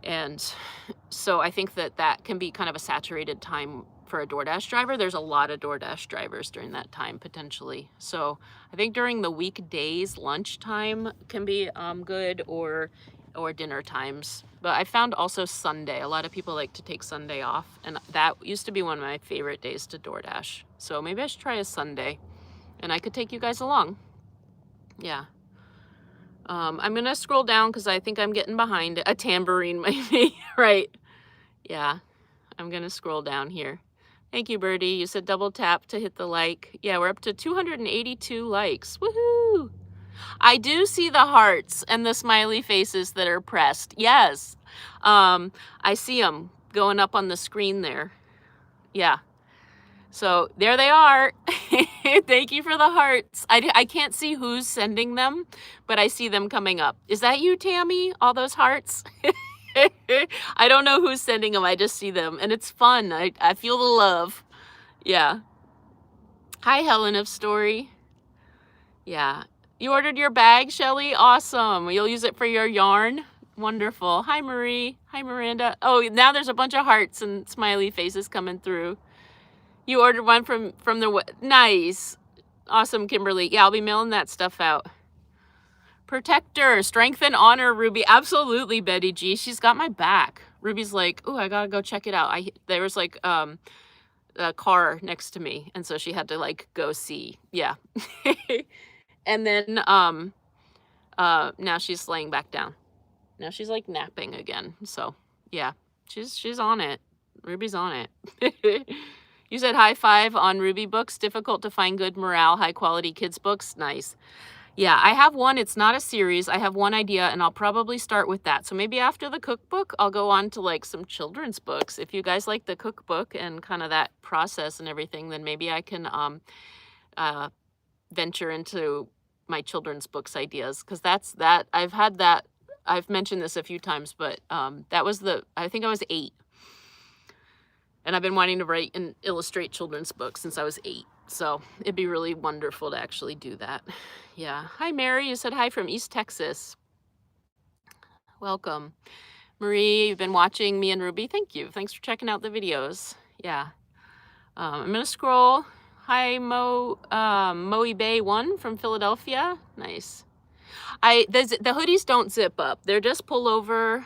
And so I think that that can be kind of a saturated time for a DoorDash driver. There's a lot of DoorDash drivers during that time potentially. So I think during the weekdays, lunchtime can be good, or dinner times. But I found also Sunday. A lot of people like to take Sunday off, and that used to be one of my favorite days to DoorDash. So maybe I should try a Sunday, and I could take you guys along. Yeah. I'm gonna scroll down because I think I'm getting behind. A tambourine maybe, right? Yeah, I'm gonna scroll down here. Thank you, Birdie. You said double tap to hit the like. Yeah, we're up to 282 likes. Woohoo! I do see the hearts and the smiley faces that are pressed. Yes, I see them going up on the screen there. Yeah. So there they are. Thank you for the hearts. I can't see who's sending them, but I see them coming up. Is that you, Tammy? All those hearts? I don't know who's sending them. I just see them, and it's fun. I feel the love. Yeah. Hi, Helen of Story. Yeah. You ordered your bag, Shelly? Awesome. You'll use it for your yarn? Wonderful. Hi, Marie. Hi, Miranda. Oh, now there's a bunch of hearts and smiley faces coming through. You ordered one from the... Nice. Awesome, Kimberly. Yeah, I'll be mailing that stuff out. Protector, strength and honor, Ruby. Absolutely, Betty G. She's got my back. Ruby's like, oh, I gotta go check it out. There was like a car next to me, and so she had to like go see. Yeah. And then now she's laying back down. Now she's like napping again. So yeah, she's on it. Ruby's on it. You said high five on Ruby books. Difficult to find good morale, high quality kids books. Nice. Yeah, I have one. It's not a series. I have one idea, and I'll probably start with that. So maybe after the cookbook, I'll go on to like some children's books. If you guys like the cookbook and kind of that process and everything, then maybe I can venture into my children's books ideas, because that I've had that. I've mentioned this a few times, but that was I think I was 8. And I've been wanting to write and illustrate children's books since I was 8. So it'd be really wonderful to actually do that. Yeah. Hi, Mary. You said hi from East Texas. Welcome. Marie, you've been watching me and Ruby. Thank you. Thanks for checking out the videos. Yeah. I'm going to scroll. Hi, Moe Bay 1 from Philadelphia. Nice. The hoodies don't zip up. They're just pull over.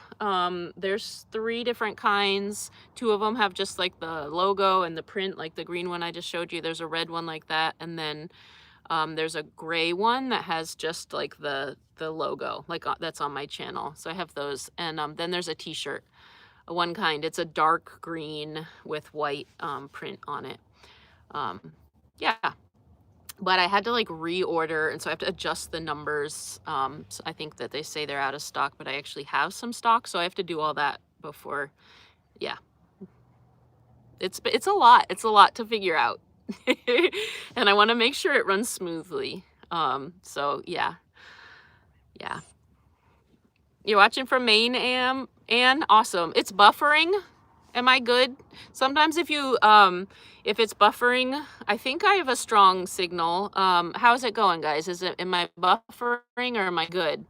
There's 3 different kinds. 2 of them have just like the logo and the print, like the green one I just showed you. There's a red one like that. And then there's a gray one that has just like the logo, like that's on my channel. So I have those. And then there's a t-shirt, one kind. It's a dark green with white print on it. Yeah. But I had to like reorder, and so I have to adjust the numbers. So I think that they say they're out of stock, but I actually have some stock, so I have to do all that before. Yeah, it's a lot. It's a lot to figure out, and I want to make sure it runs smoothly. So yeah. You're watching from Maine, Anne? Awesome. It's buffering. Am I good? Sometimes if it's buffering, I think I have a strong signal. How's it going, guys? Am I buffering or am I good?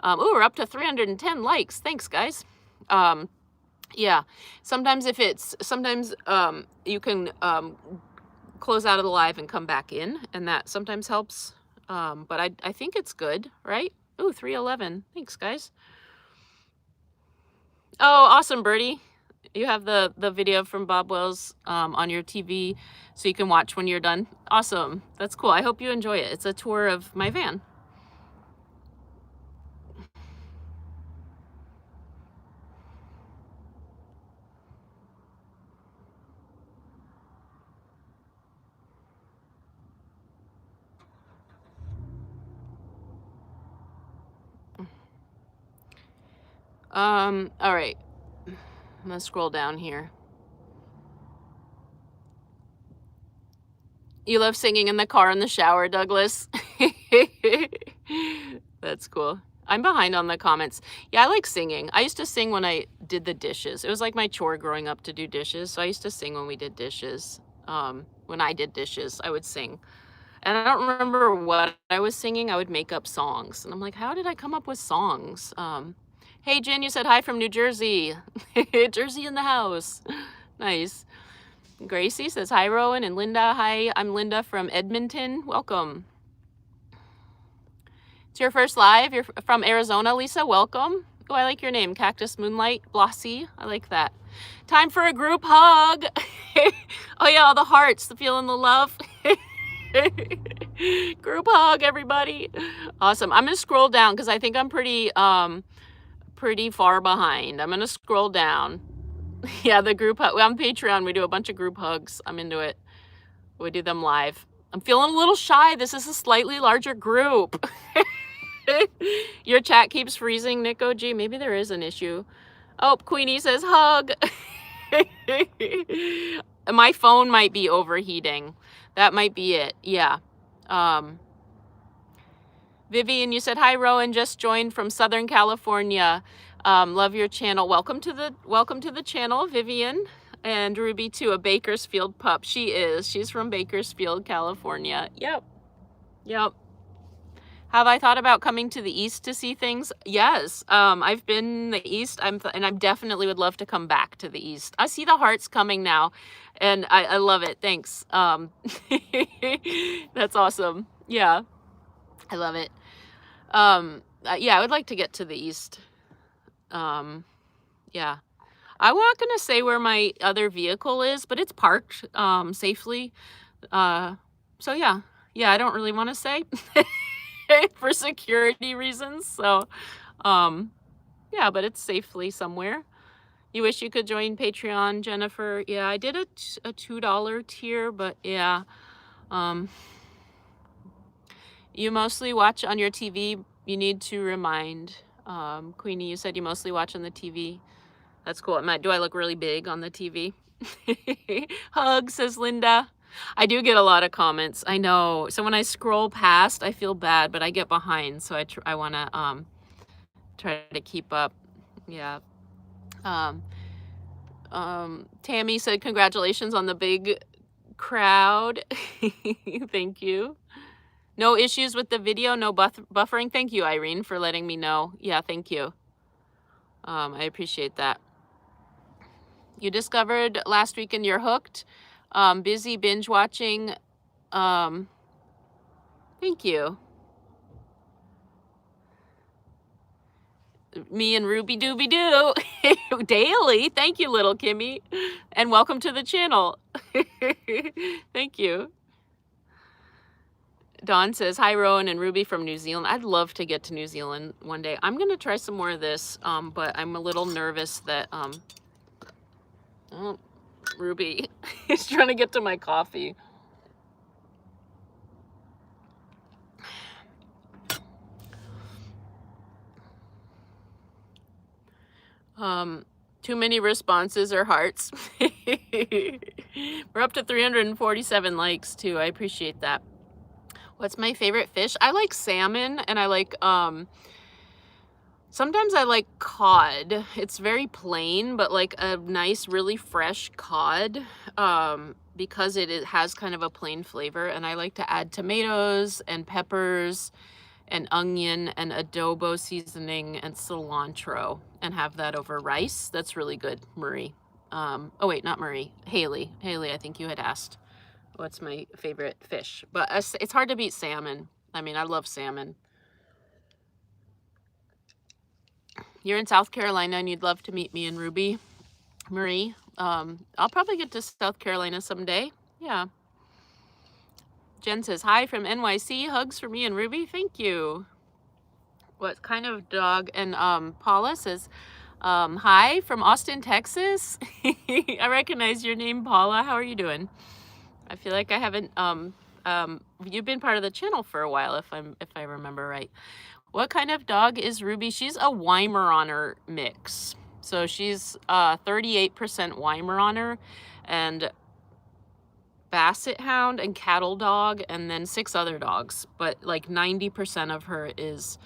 Ooh, we're up to 310 likes. Thanks, guys. Yeah. Sometimes you can close out of the live and come back in, and that sometimes helps. But I think it's good, right? Ooh, 311. Thanks, guys. Oh, awesome, Birdie. You have the video from Bob Wells on your TV, so you can watch when you're done. Awesome. That's cool. I hope you enjoy it. It's a tour of my van. All right. I'm gonna scroll down here. You love singing in the car in the shower, Douglas. That's cool. I'm behind on the comments. Yeah, I like singing. I used to sing when I did the dishes. It was like my chore growing up to do dishes. So I used to sing when we did dishes. When I did dishes, I would sing. And I don't remember what I was singing. I would make up songs. And I'm like, how did I come up with songs? Hey, Jen, you said hi from New Jersey. Jersey in the house. Nice. Gracie says, hi, Rowan and Linda. Hi, I'm Linda from Edmonton. Welcome. It's your first live. You're from Arizona, Lisa. Welcome. Oh, I like your name. Cactus Moonlight Blossy. I like that. Time for a group hug. Oh, yeah, all the hearts. The feeling the love. Group hug, everybody. Awesome. I'm going to scroll down because I think I'm pretty far behind. I'm going to scroll down. Yeah, the group hug. On Patreon, we do a bunch of group hugs. I'm into it. We do them live. I'm feeling a little shy. This is a slightly larger group. Your chat keeps freezing, Nick OG. Maybe there is an issue. Oh, Queenie says hug. My phone might be overheating. That might be it. Yeah. Vivian, you said hi, Rowan. Just joined from Southern California. Love your channel. Welcome to the channel, Vivian. And Ruby too, a Bakersfield pup. She is. She's from Bakersfield, California. Yep. Have I thought about coming to the East to see things? Yes. I've been in the East. and I definitely would love to come back to the East. I see the hearts coming now, and I love it. Thanks. That's awesome. Yeah, I love it. Yeah, I would like to get to the East. Yeah. I'm not gonna say where my other vehicle is, but it's parked safely. So yeah, I don't really want to say for security reasons. So, yeah, but it's safely somewhere. You wish you could join Patreon, Jennifer. Yeah, I did a $2 tier, but yeah. You mostly watch on your TV. You need to remind. Queenie, you said you mostly watch on the TV. That's cool. Do I look really big on the TV? Hug, says Linda. I do get a lot of comments. I know. So when I scroll past, I feel bad, but I get behind. So I want to try to keep up. Yeah. Tammy said, congratulations on the big crowd. Thank you. No issues with the video, no buffering. Thank you, Irene, for letting me know. Yeah, thank you. I appreciate that. You discovered last weekend you're hooked. Busy binge watching. Thank you. Me and Ruby Dooby Doo daily. Thank you, little Kimmy. And welcome to the channel. Thank you. Dawn says, hi, Rowan and Ruby from New Zealand. I'd love to get to New Zealand one day. I'm going to try some more of this, but I'm a little nervous that... Oh, Ruby is trying to get to my coffee. Too many responses or hearts. We're up to 347 likes too. I appreciate that. What's my favorite fish? I like salmon, and I like sometimes I like cod. It's very plain, but like a nice, really fresh cod, because it has kind of a plain flavor. And I like to add tomatoes and peppers and onion and adobo seasoning and cilantro and have that over rice. That's really good, Marie. Oh wait, not Marie. Haley, I think you had asked what's my favorite fish. But it's hard to beat salmon. I mean, I love salmon. You're in South Carolina and you'd love to meet me and Ruby. Marie, I'll probably get to South Carolina someday. Yeah. Jen says, hi from NYC. Hugs for me and Ruby. Thank you. What kind of dog? And Paula says, hi from Austin, Texas. I recognize your name, Paula. How are you doing? I feel like I haven't, you've been part of the channel for a while, if I remember right. What kind of dog is Ruby? She's a Weimaraner mix. So she's 38% Weimaraner and Basset Hound and Cattle Dog, and then 6 other dogs. But like 90% of her is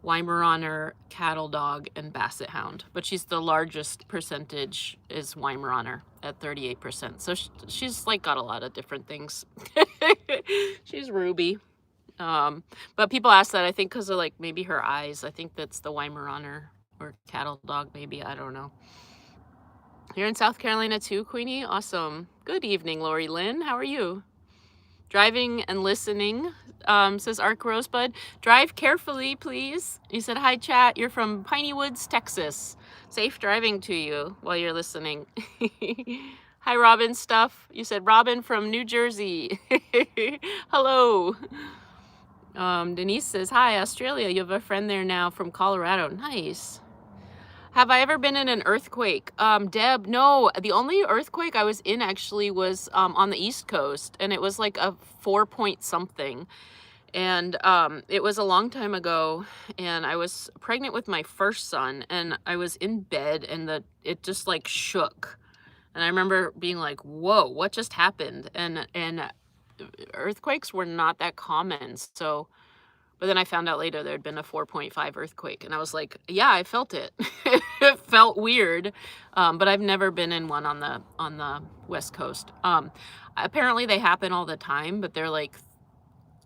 Weimaraner, Cattle Dog, and Basset Hound. But she's the largest percentage is Weimaraner at 38%. So she's like got a lot of different things. She's Ruby. But people ask that, I think, because of like maybe her eyes. I think that's the Weimaraner or Cattle Dog, maybe. I don't know. You're in South Carolina too, Queenie? Awesome. Good evening, Lori Lynn. How are you? Driving and listening, says Arc Rosebud. Drive carefully, please. You said, hi, chat. You're from Piney Woods, Texas. Safe driving to you while you're listening. Hi, Robin Stuff. You said, Robin from New Jersey. Hello. Denise says, hi, Australia. You have a friend there now from Colorado. Nice. Have I ever been in an earthquake? Deb, no. The only earthquake I was in actually was on the East Coast, and it was like a 4 point something. And it was a long time ago, and I was pregnant with my first son, and I was in bed, and it just like shook. And I remember being like, whoa, what just happened? And earthquakes were not that common. So, but then I found out later there'd been a 4.5 earthquake, and I was like, yeah, I felt it. It felt weird, but I've never been in one on the West Coast. Apparently they happen all the time, but they're like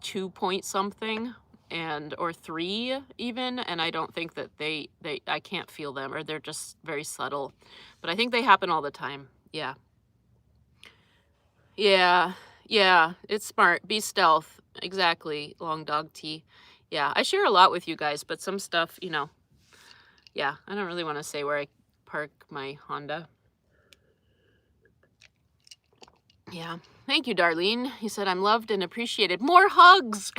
2 point something or 3 even, and I don't think that I can't feel them, or they're just very subtle. But I think they happen all the time. Yeah. Yeah, it's smart. Be stealth. Exactly. Long dog tea. Yeah, I share a lot with you guys, but some stuff, yeah, I don't really want to say where I park my Honda. Yeah. Thank you, Darlene. You said I'm loved and appreciated. More hugs.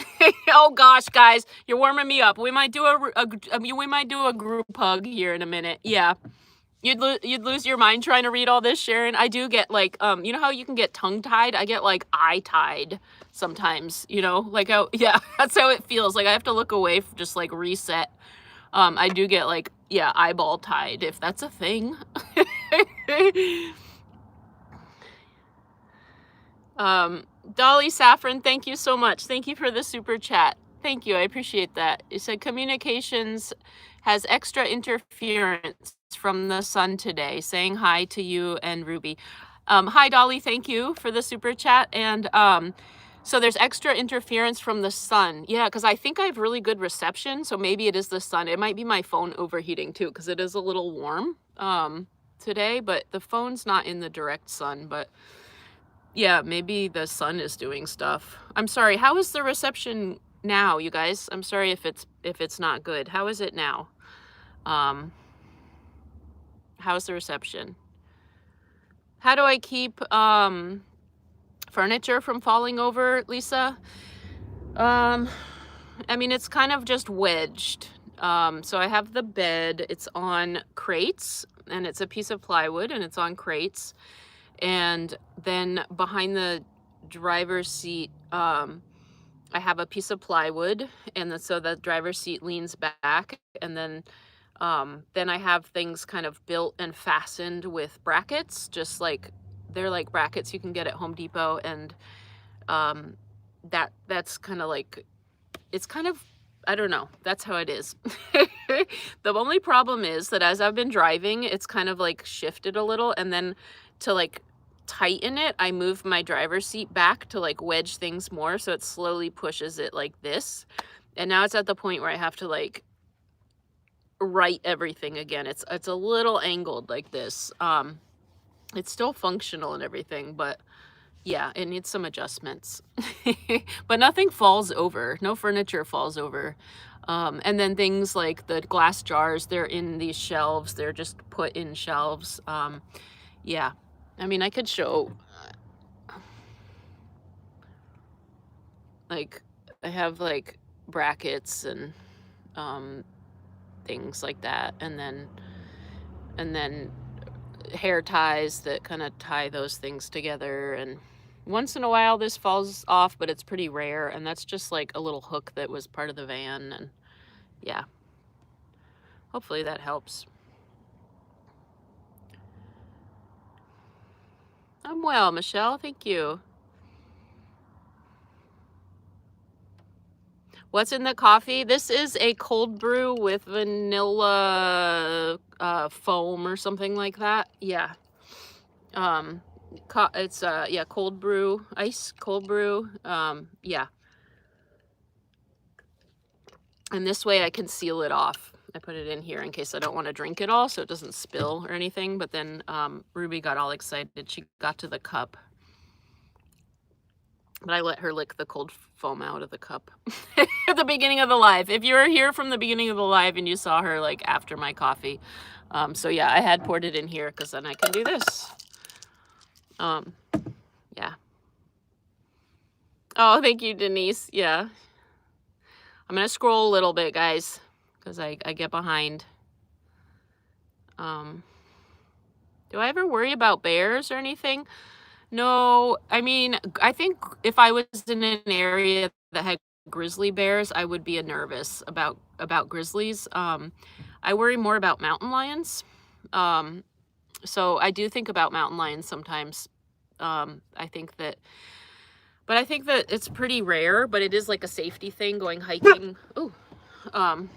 Oh gosh, guys, you're warming me up. We might do a group hug here in a minute. Yeah. You'd lose your mind trying to read all this, Sharon. I do get like, you know how you can get tongue-tied? I get like eye-tied sometimes, like yeah, that's how it feels. Like I have to look away, just like reset. I do get like, yeah, eyeball tied, if that's a thing. Dolly Saffron, thank you so much. Thank you for the super chat. Thank you. I appreciate that. You said communications has extra interference from the sun today. Saying hi to you and Ruby. Hi, Dolly. Thank you for the super chat. And so there's extra interference from the sun. Yeah, because I think I have really good reception. So maybe it is the sun. It might be my phone overheating too, because it is a little warm today. But the phone's not in the direct sun. But yeah, maybe the sun is doing stuff. I'm sorry. How is the reception now, you guys? I'm sorry if it's not good. How is it now? How's the reception? How do I keep furniture from falling over, Lisa? I mean, it's kind of just wedged. So I have the bed. It's on crates, and it's a piece of plywood, and it's on crates. And then behind the driver's seat, I have a piece of plywood, and so the driver's seat leans back, and then I have things kind of built and fastened with brackets, just like they're like brackets you can get at Home Depot, and that's kind of like, it's kind of, I don't know, that's how it is. The only problem is that as I've been driving, it's kind of like shifted a little, and then to like tighten it, I move my driver's seat back to like wedge things more, so it slowly pushes it like this. And now it's at the point where I have to like right everything again. It's a little angled like this. It's still functional and everything, but yeah, it needs some adjustments. But nothing falls over. No furniture falls over. And then things like the glass jars, they're in these shelves. They're just put in shelves. Yeah. I mean, I could show, like, I have like brackets and things like that, and then hair ties that kind of tie those things together. And once in a while this falls off, but it's pretty rare, and that's just like a little hook that was part of the van. And yeah, hopefully that helps. I'm well, Michelle. Thank you. What's in the coffee? This is a cold brew with vanilla foam or something like that. Yeah. It's yeah, cold brew, ice cold brew. Yeah. And this way I can seal it off. I put it in here in case I don't want to drink it all so it doesn't spill or anything. But then Ruby got all excited. She got to the cup. But I let her lick the cold foam out of the cup at the beginning of the live. If you were here from the beginning of the live and you saw her like after my coffee. So yeah, I had poured it in here because then I can do this. Yeah. Oh, thank you, Denise. Yeah. I'm going to scroll a little bit, guys, because I get behind. Do I ever worry about bears or anything? No, I mean, I think if I was in an area that had grizzly bears, I would be nervous about grizzlies. I worry more about mountain lions. So I do think about mountain lions sometimes. I think that it's pretty rare, but it is like a safety thing going hiking. Oh,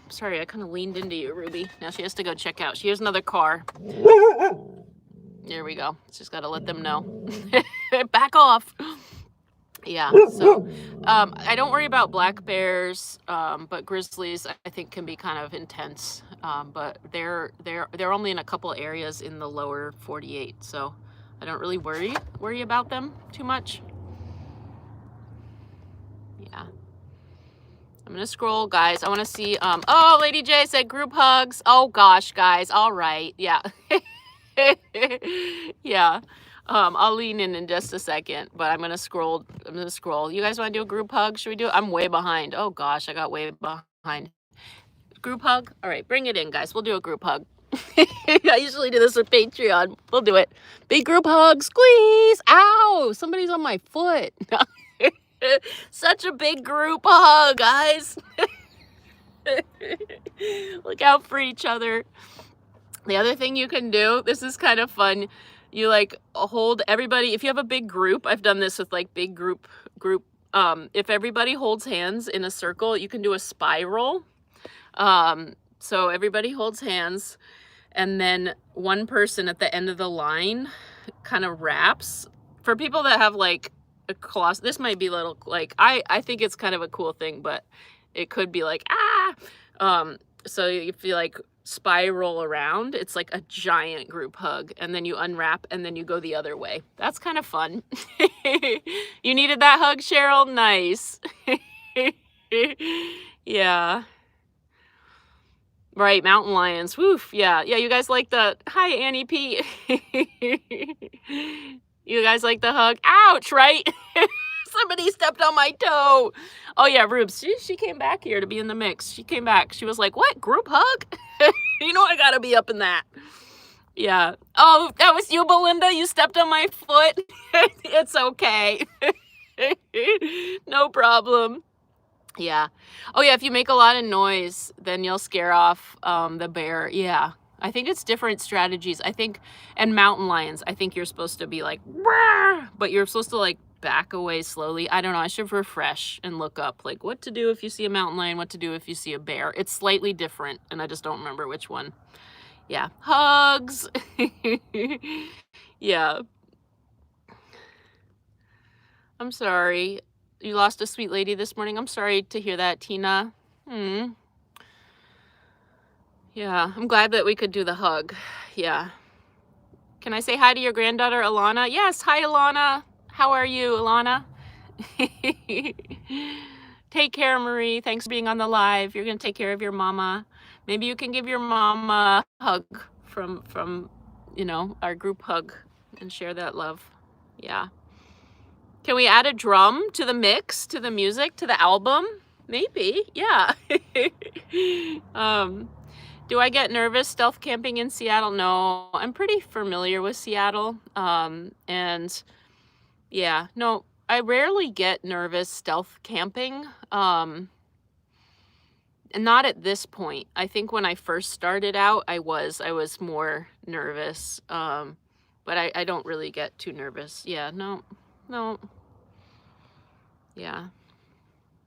sorry, I kind of leaned into you, Ruby. Now she has to go check out. Here's another car. There we go. Just got to let them know. Back off. Yeah, so I don't worry about black bears, but grizzlies I think can be kind of intense. But they're only in a couple areas in the lower 48, so I don't really worry about them too much. Yeah. I'm gonna scroll, guys. I want to see. Oh, Lady J said group hugs. Oh gosh, guys. All right. Yeah. Yeah. I'll lean in just a second, but I'm gonna scroll. You guys want to do a group hug? Should we do it? I'm way behind. Oh gosh, I got way behind. Group hug? All right, bring it in, guys. We'll do a group hug. I usually do this with Patreon. We'll do it. Big group hug. Squeeze. Ow! Somebody's on my foot. Such a big group hug, guys. Look out for each other. The other thing you can do, this is kind of fun. You like hold everybody. If you have a big group, I've done this with like big group. If everybody holds hands in a circle, you can do a spiral. So everybody holds hands, and then one person at the end of the line kind of wraps. For people that have like a coloss, this might be a little like I think it's kind of a cool thing, but it could be like so if you like spiral around, it's like a giant group hug, and then you unwrap and then you go the other way. That's kind of fun. You needed that hug, Cheryl? Nice. Yeah. Right, mountain lions. Woof. Yeah, you guys like the hi, Annie P. You guys like the hug? Ouch, right? Somebody stepped on my toe. Oh yeah, Rubes. She came back here to be in the mix. She came back. She was like, "What? Group hug?" You know I gotta be up in that. Yeah. Oh, that was you, Belinda. You stepped on my foot. It's okay. No problem. Yeah. Oh yeah, if you make a lot of noise, then you'll scare off the bear. Yeah. I think it's different strategies. I think, and mountain lions, I think you're supposed to be like, "Rah!" But you're supposed to like back away slowly. I don't know. I should refresh and look up like what to do if you see a mountain lion, what to do if you see a bear. It's slightly different, and I just don't remember which one. Yeah. Hugs. Yeah. I'm sorry. You lost a sweet lady this morning. I'm sorry to hear that, Tina. Yeah, I'm glad that we could do the hug. Yeah. Can I say hi to your granddaughter, Alana? Yes, hi, Alana. How are you, Alana? Take care, Marie. Thanks for being on the live. You're going to take care of your mama. Maybe you can give your mom a hug from our group hug and share that love. Yeah. Can we add a drum to the mix, to the music, to the album? Maybe. Yeah. Do I get nervous stealth camping in Seattle? No, I'm pretty familiar with Seattle. And yeah, no, I rarely get nervous stealth camping. And not at this point. I think when I first started out, I was more nervous. But I don't really get too nervous. Yeah, no, no. Yeah.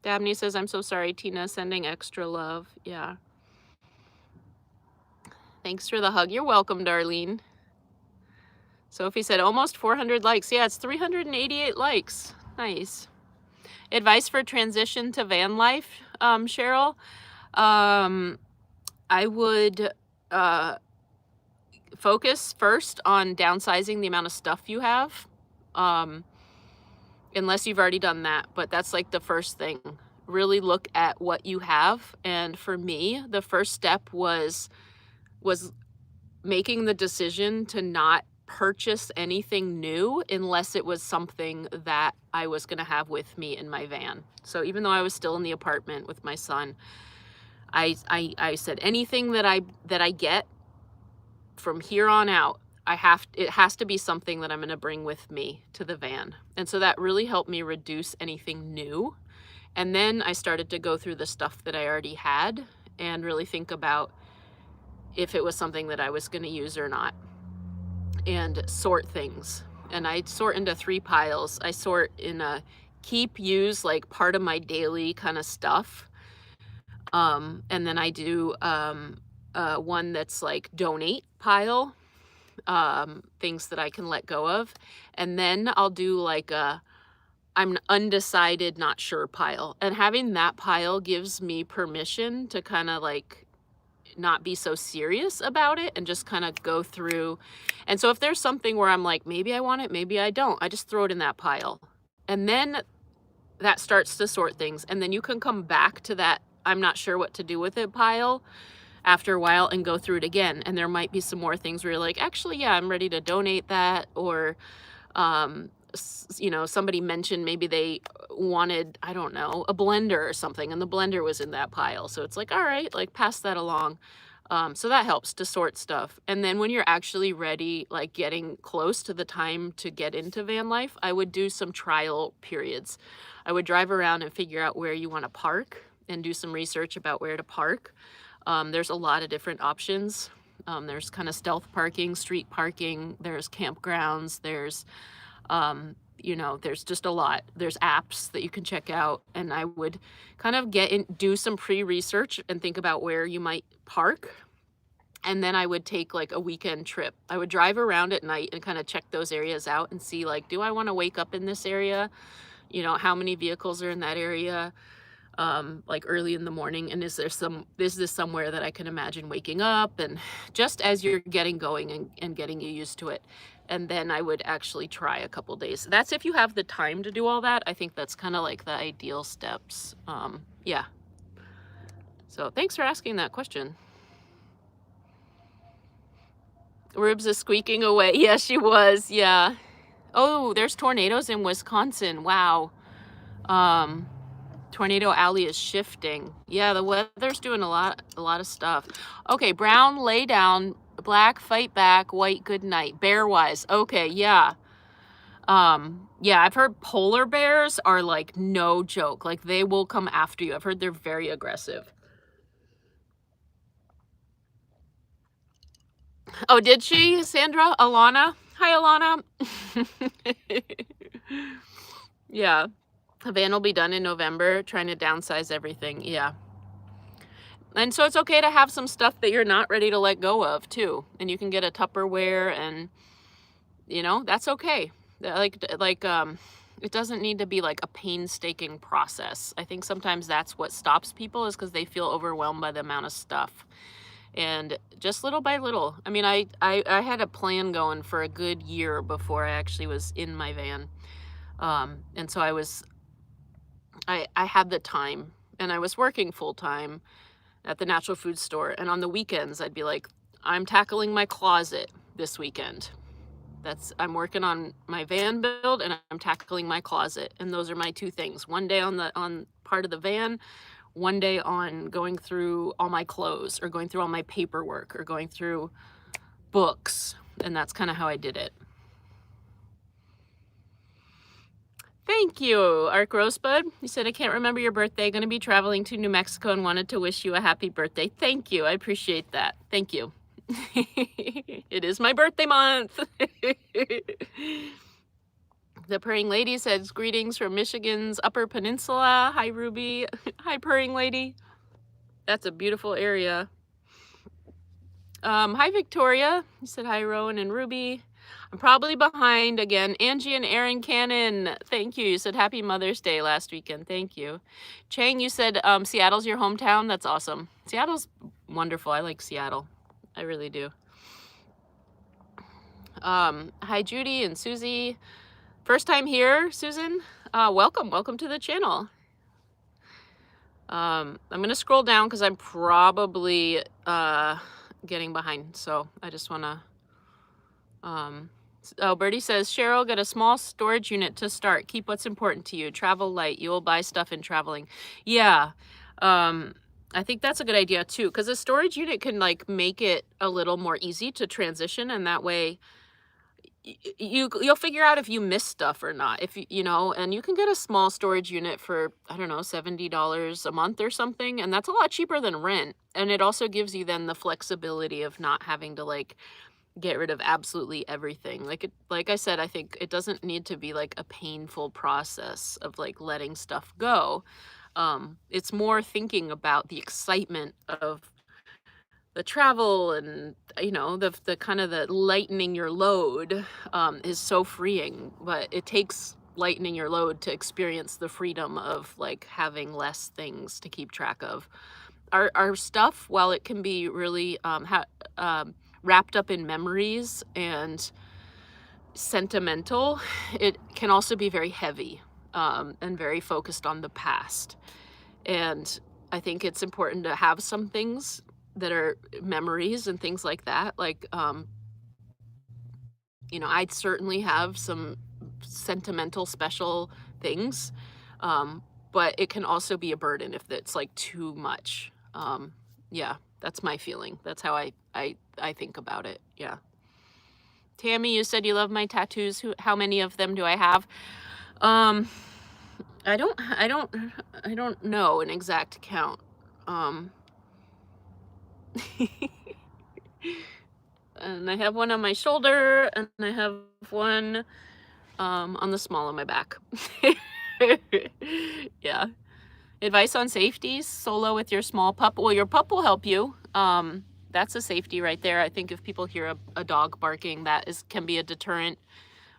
Dabney says, I'm so sorry, Tina, sending extra love. Yeah. Thanks for the hug. You're welcome, Darlene. Sophie said, almost 400 likes. Yeah, it's 388 likes. Nice. Advice for transition to van life, Cheryl. I would focus first on downsizing the amount of stuff you have. Unless you've already done that, but that's like the first thing. Really look at what you have. And for me, the first step was making the decision to not purchase anything new unless it was something that I was going to have with me in my van. So even though I was still in the apartment with my son, I said anything that I get from here on out, it has to be something that I'm going to bring with me to the van. And so that really helped me reduce anything new. And then I started to go through the stuff that I already had and really think about if it was something that I was going to use or not, and sort things. And I sort into 3 piles. I sort in a keep, use, like part of my daily kind of stuff. And then I do one that's like donate pile, things that I can let go of. And then I'll do like I'm undecided, not sure pile. And having that pile gives me permission to kind of like not be so serious about it and just kind of go through. And so if there's something where I'm like, maybe I want it, maybe I don't, I just throw it in that pile. And then that starts to sort things. And then you can come back to that I'm not sure what to do with it pile after a while and go through it again. And there might be some more things where you're like, actually, yeah, I'm ready to donate that. Or, you know, somebody mentioned maybe they wanted, I don't know, a blender or something, and the blender was in that pile. So it's like, all right, like pass that along. So that helps to sort stuff. And then when you're actually ready, like getting close to the time to get into van life, I would do some trial periods. I would drive around and figure out where you want to park and do some research about where to park. There's a lot of different options. There's kind of stealth parking, street parking, there's campgrounds, there's, you know, there's just a lot. There's apps that you can check out. And I would kind of do some pre-research and think about where you might park. And then I would take like a weekend trip. I would drive around at night and kind of check those areas out and see like, do I want to wake up in this area? You know, how many vehicles are in that area? Like early in the morning, and is this somewhere that I can imagine waking up, and just as you're getting going and getting you used to it. And then I would actually try a couple days. That's if you have the time to do all that. I think that's kind of like the ideal steps. Yeah. So thanks for asking that question. Ribs is squeaking away. Yeah, she was. Yeah. Oh, there's tornadoes in Wisconsin. Wow. Tornado Alley is shifting. Yeah, the weather's doing a lot of stuff. Okay, brown, lay down. Black, fight back. White, good night. Bear wise. Okay, yeah. Yeah, I've heard polar bears are like no joke. Like they will come after you. I've heard they're very aggressive. Oh, did she, Sandra? Alana? Hi, Alana. Yeah. The van will be done in November, trying to downsize everything. Yeah. And so it's okay to have some stuff that you're not ready to let go of too. And you can get a Tupperware, and you know, that's okay. Like it doesn't need to be like a painstaking process. I think sometimes that's what stops people, is because they feel overwhelmed by the amount of stuff. And just little by little. I mean, I had a plan going for a good year before I actually was in my van. And so I had the time, and I was working full time at the natural food store. And on the weekends, I'd be like, I'm tackling my closet this weekend. I'm working on my van build, and I'm tackling my closet. And those are my 2 things. One day on part of the van, one day on going through all my clothes, or going through all my paperwork, or going through books. And that's kind of how I did it. Thank you, Arc Rosebud. You said, I can't remember your birthday. Going to be traveling to New Mexico and wanted to wish you a happy birthday. Thank you. I appreciate that. Thank you. It is my birthday month. The Purring Lady says, greetings from Michigan's Upper Peninsula. Hi, Ruby. Hi, Purring Lady. That's a beautiful area. Hi, Victoria. You said hi, Rowan and Ruby. I'm probably behind again. Angie and Aaron Cannon, thank you. You said happy Mother's Day last weekend. Thank you. Chang, you said Seattle's your hometown. That's awesome. Seattle's wonderful. I like Seattle. I really do. Hi, Judy and Susie. First time here, Susan. Welcome to the channel. I'm going to scroll down because I'm probably getting behind. So I just want to... Oh, Birdie says, Cheryl, get a small storage unit to start. Keep what's important to you. Travel light. You will buy stuff in traveling. Yeah. I think that's a good idea too, because a storage unit can like make it a little more easy to transition, and that way you'll figure out if you miss stuff or not. If you know, and you can get a small storage unit for, I don't know, $70 a month or something, and that's a lot cheaper than rent. And it also gives you then the flexibility of not having to like get rid of absolutely everything. Like I said, I think it doesn't need to be like a painful process of like letting stuff go. It's more thinking about the excitement of the travel, and you know, the kind of the lightening your load is so freeing. But it takes lightening your load to experience the freedom of like having less things to keep track of. Our stuff, while it can be really wrapped up in memories and sentimental, it can also be very heavy and very focused on the past. And I think it's important to have some things that are memories and things like that. Like, you know, I'd certainly have some sentimental, special things, but it can also be a burden if it's like too much. Yeah, that's my feeling. That's how I think about it. Yeah. Tammy, you said you love my tattoos. How many of them do I have? I don't know an exact count. And I have one on my shoulder, and I have one on the small of my back. Yeah. Advice on safety: solo with your small pup. Well, your pup will help you. That's a safety right there. I think if people hear a dog barking, that can be a deterrent.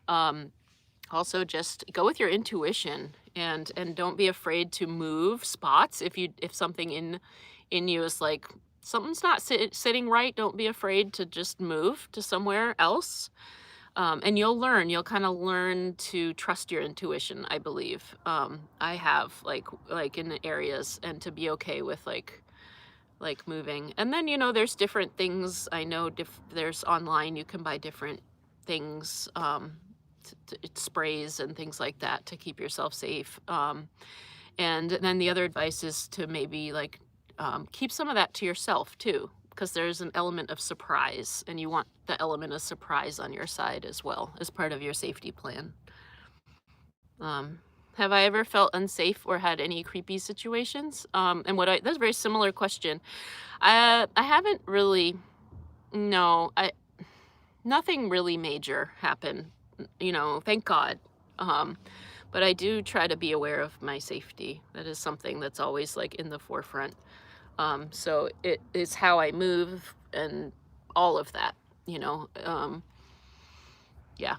Also, just go with your intuition, and don't be afraid to move spots. If something in you is like, something's not sitting right, don't be afraid to just move to somewhere else. And you'll kind of learn to trust your intuition, I believe. I have like in the areas, and to be okay with like moving. And then, you know, there's different things. I know there's online, you can buy different things, sprays and things like that to keep yourself safe. And then the other advice is to maybe like keep some of that to yourself too, because there's an element of surprise, and you want the element of surprise on your side as well as part of your safety plan. Have I ever felt unsafe or had any creepy situations? And that's a very similar question. I haven't really, no, nothing really major happened, you know, thank God. But I do try to be aware of my safety. That is something that's always like in the forefront. So it is how I move and all of that, you know. Yeah.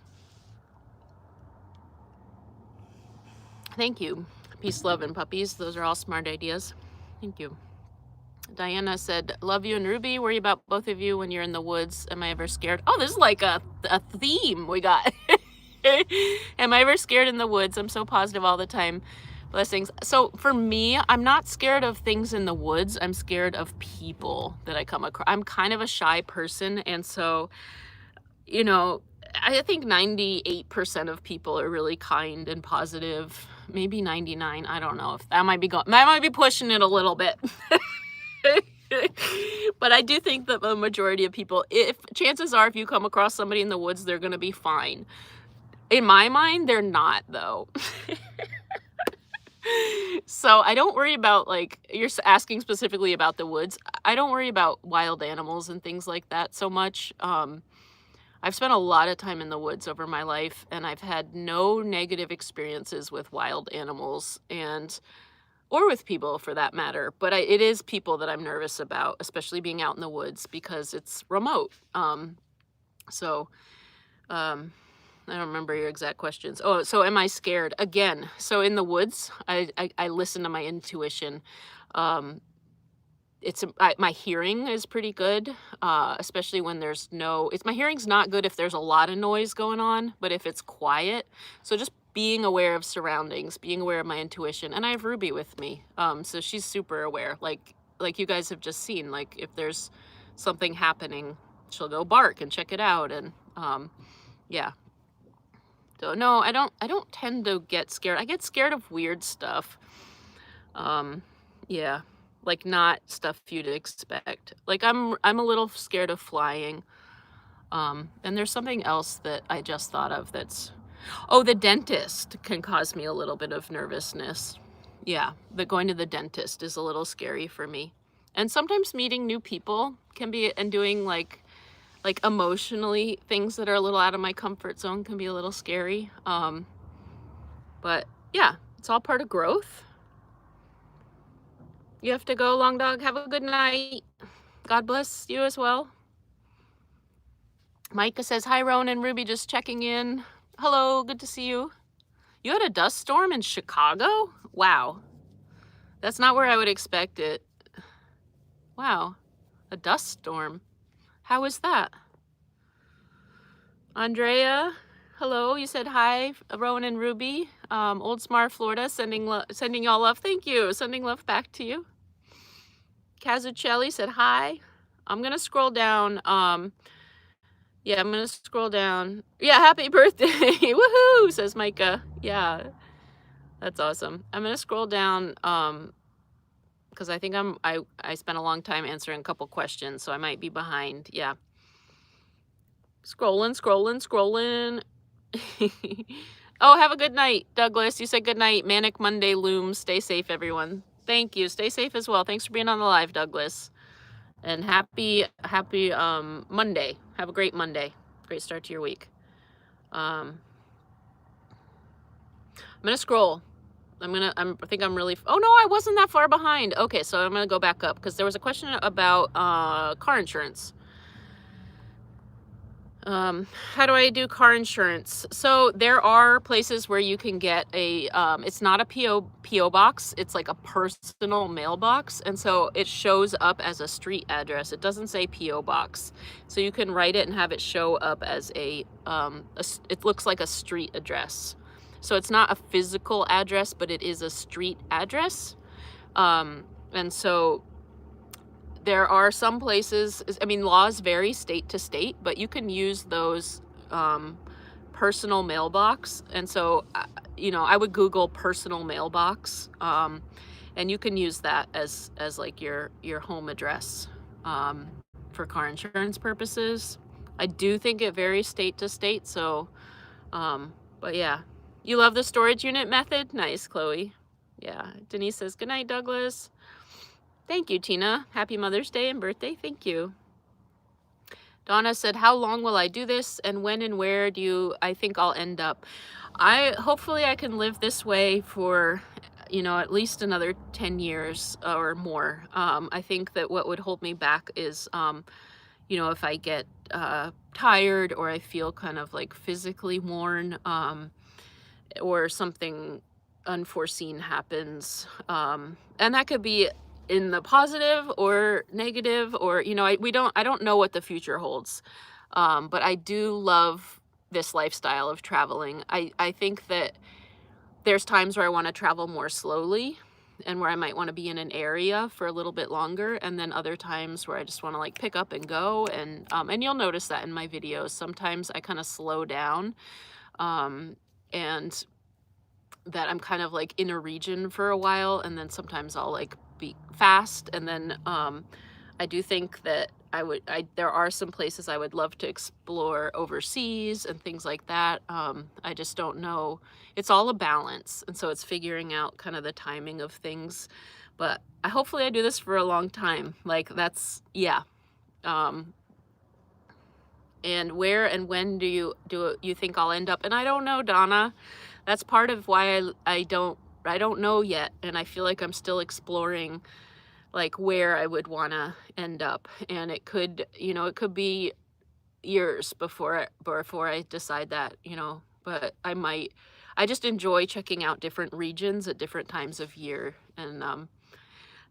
Thank you. Peace, love, and puppies. Those are all smart ideas. Thank you. Diana said, love you and Ruby. Worry about both of you when you're in the woods. Am I ever scared? Oh, this is like a theme we got. Am I ever scared in the woods? I'm so positive all the time. Blessings. So for me, I'm not scared of things in the woods. I'm scared of people that I come across. I'm kind of a shy person. And so, you know, I think 98% of people are really kind and positive. Maybe 99. I don't know if I might be pushing it a little bit. But I do think that the majority of people, chances are if you come across somebody in the woods, they're going to be fine. In my mind, they're not, though. So I don't worry about, like, you're asking specifically about the woods. I don't worry about wild animals and things like that so much. I've spent a lot of time in the woods over my life, and I've had no negative experiences with wild animals and or with people for that matter. But it is people that I'm nervous about, especially being out in the woods because it's remote. So um, I don't remember your exact questions. Oh, so am I scared? Again, so in the woods, I listen to my intuition. Um, my hearing is pretty good, especially when there's no. My hearing's not good if there's a lot of noise going on, but if it's quiet. So just being aware of surroundings, being aware of my intuition, and I have Ruby with me, so she's super aware. Like you guys have just seen, like if there's something happening, she'll go bark and check it out, and yeah. So no, I don't tend to get scared. I get scared of weird stuff. Yeah. Like not stuff you'd expect. Like I'm a little scared of flying. And there's something else that I just thought of that's oh, the dentist can cause me a little bit of nervousness. Yeah, but going to the dentist is a little scary for me. And sometimes meeting new people can be and doing like emotionally things that are a little out of my comfort zone can be a little scary. But yeah, it's all part of growth. You have to go, long dog. Have a good night. God bless you as well. Micah says, hi, Rowan and Ruby, just checking in. Hello, good to see you. You had a dust storm in Chicago? Wow. That's not where I would expect it. Wow. A dust storm. How is that? Andrea, hello. You said hi, Rowan and Ruby. Old Smar, Florida, sending y'all love. Thank you. Sending love back to you. Kazucelli said hi. I'm going to scroll down. Yeah, I'm going to scroll down. Yeah, happy birthday. Woohoo, says Micah. Yeah, that's awesome. I'm going to scroll down because I think I spent a long time answering a couple questions, so I might be behind. Yeah. Scrolling. Oh, have a good night, Douglas. You said good night. Manic Monday looms. Stay safe, everyone. Thank you. Stay safe as well. Thanks for being on the live, Douglas. And happy Monday. Have a great Monday. Great start to your week. I'm gonna scroll. I think I'm really. Oh no, I wasn't that far behind. Okay, so I'm gonna go back up because there was a question about car insurance. How do I do car insurance? So there are places where you can get a, it's not a PO box. It's like a personal mailbox. And so it shows up as a street address. It doesn't say PO box. So you can write it and have it show up as it looks like a street address. So it's not a physical address, but it is a street address. And so there are some places, I mean, laws vary state to state, but you can use those personal mailbox. And so, I would Google personal mailbox, and you can use that as like your home address for car insurance purposes. I do think it varies state to state. So, but yeah, you love the storage unit method? Nice, Chloe. Yeah. Denise says, good night, Douglas. Thank you, Tina. Happy Mother's Day and birthday. Thank you. Donna said, how long will I do this? And when and where I think I'll end up? Hopefully I can live this way for, at least another 10 years or more. I think that what would hold me back is, if I get tired or I feel kind of like physically worn, or something unforeseen happens. And that could be in the positive or negative, or I don't know what the future holds, but I do love this lifestyle of traveling. I think that there's times where I want to travel more slowly and where I might want to be in an area for a little bit longer, and then other times where I just want to like pick up and go, and you'll notice that in my videos sometimes I kind of slow down, and that I'm kind of like in a region for a while, and then sometimes I'll like be fast. And then I do think that there are some places I would love to explore overseas and things like that. I just don't know. It's all a balance. And so it's figuring out kind of the timing of things. But hopefully I do this for a long time. Like that's, yeah. Um, and where and when do you think I'll end up? And I don't know, Donna. That's part of why I don't know yet. And I feel like I'm still exploring like where I would want to end up. And it could, it could be years before I decide that, but I just enjoy checking out different regions at different times of year. And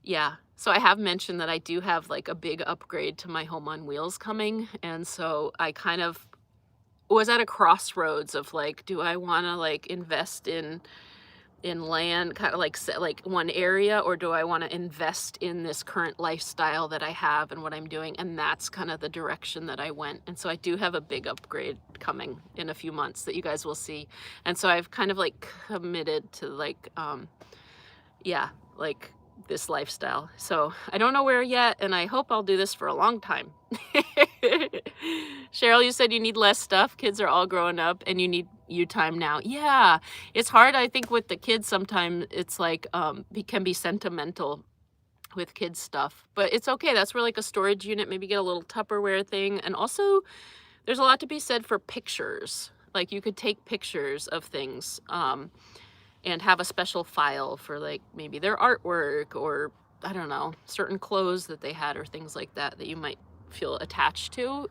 yeah, so I have mentioned that I do have like a big upgrade to my home on wheels coming. And so I kind of was at a crossroads of like, do I want to like invest in land, kind of like one area, or do I want to invest in this current lifestyle that I have and what I'm doing? And that's kind of the direction that I went. And so I do have a big upgrade coming in a few months that you guys will see. And so I've kind of like committed to like yeah, like this lifestyle. So I don't know where yet, and I hope I'll do this for a long time. Cheryl, you said you need less stuff. Kids are all growing up and you need you time now. Yeah, it's hard. I think with the kids, sometimes it's like, it can be sentimental with kids stuff, but it's okay. That's where like a storage unit, maybe get a little Tupperware thing. And also there's a lot to be said for pictures. Like you could take pictures of things, and have a special file for like maybe their artwork or I don't know, certain clothes that they had or things like that that you might feel attached to.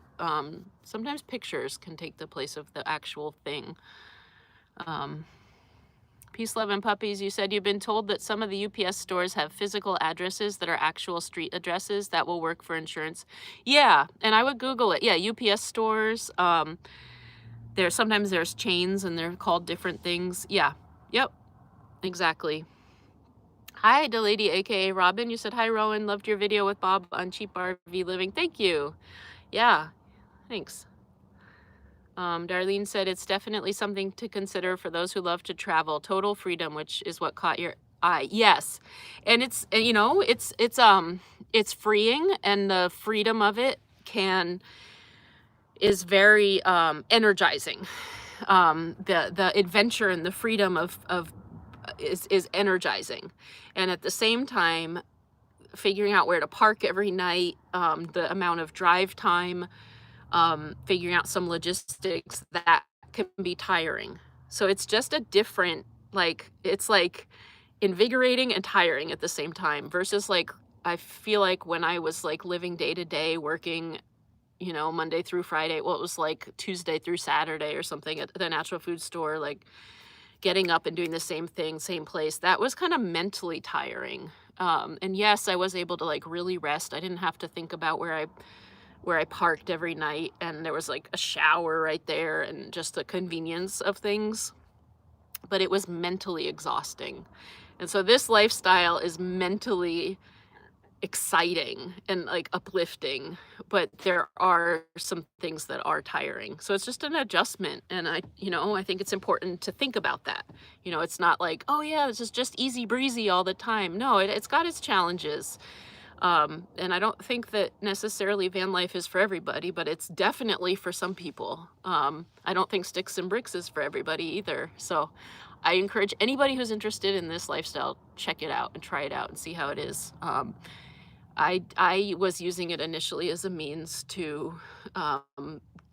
Sometimes pictures can take the place of the actual thing. Peace, love, and puppies. You said you've been told that some of the UPS stores have physical addresses that are actual street addresses that will work for insurance. Yeah, and I would Google it. Yeah, UPS stores. Sometimes there's chains and they're called different things. Yeah, yep, exactly. Hi, Delady, aka Robin. You said, hi, Rowan. Loved your video with Bob on cheap RV living. Thank you. Yeah, thanks. Darlene said, it's definitely something to consider for those who love to travel. Total freedom, which is what caught your eye. Yes. And it's, it's freeing, and the freedom of it is very energizing. The adventure and the freedom of is energizing. And at the same time, figuring out where to park every night, the amount of drive time, figuring out some logistics, that can be tiring. So it's just a different, like, it's like invigorating and tiring at the same time versus like, I feel like when I was like living day to day, working, Monday through Friday, well, it was like Tuesday through Saturday or something at the natural food store, like getting up and doing the same thing, same place. That was kind of mentally tiring. And yes, I was able to like really rest. I didn't have to think about where I parked every night, and there was like a shower right there and just the convenience of things, but it was mentally exhausting. And so this lifestyle is mentally exciting and like uplifting, but there are some things that are tiring. So it's just an adjustment. And I think it's important to think about that. It's not like, oh yeah, this is just easy breezy all the time. No, it's got its challenges. And I don't think that necessarily van life is for everybody, but it's definitely for some people. I don't think sticks and bricks is for everybody either. So I encourage anybody who's interested in this lifestyle, check it out and try it out and see how it is. I was using it initially as a means to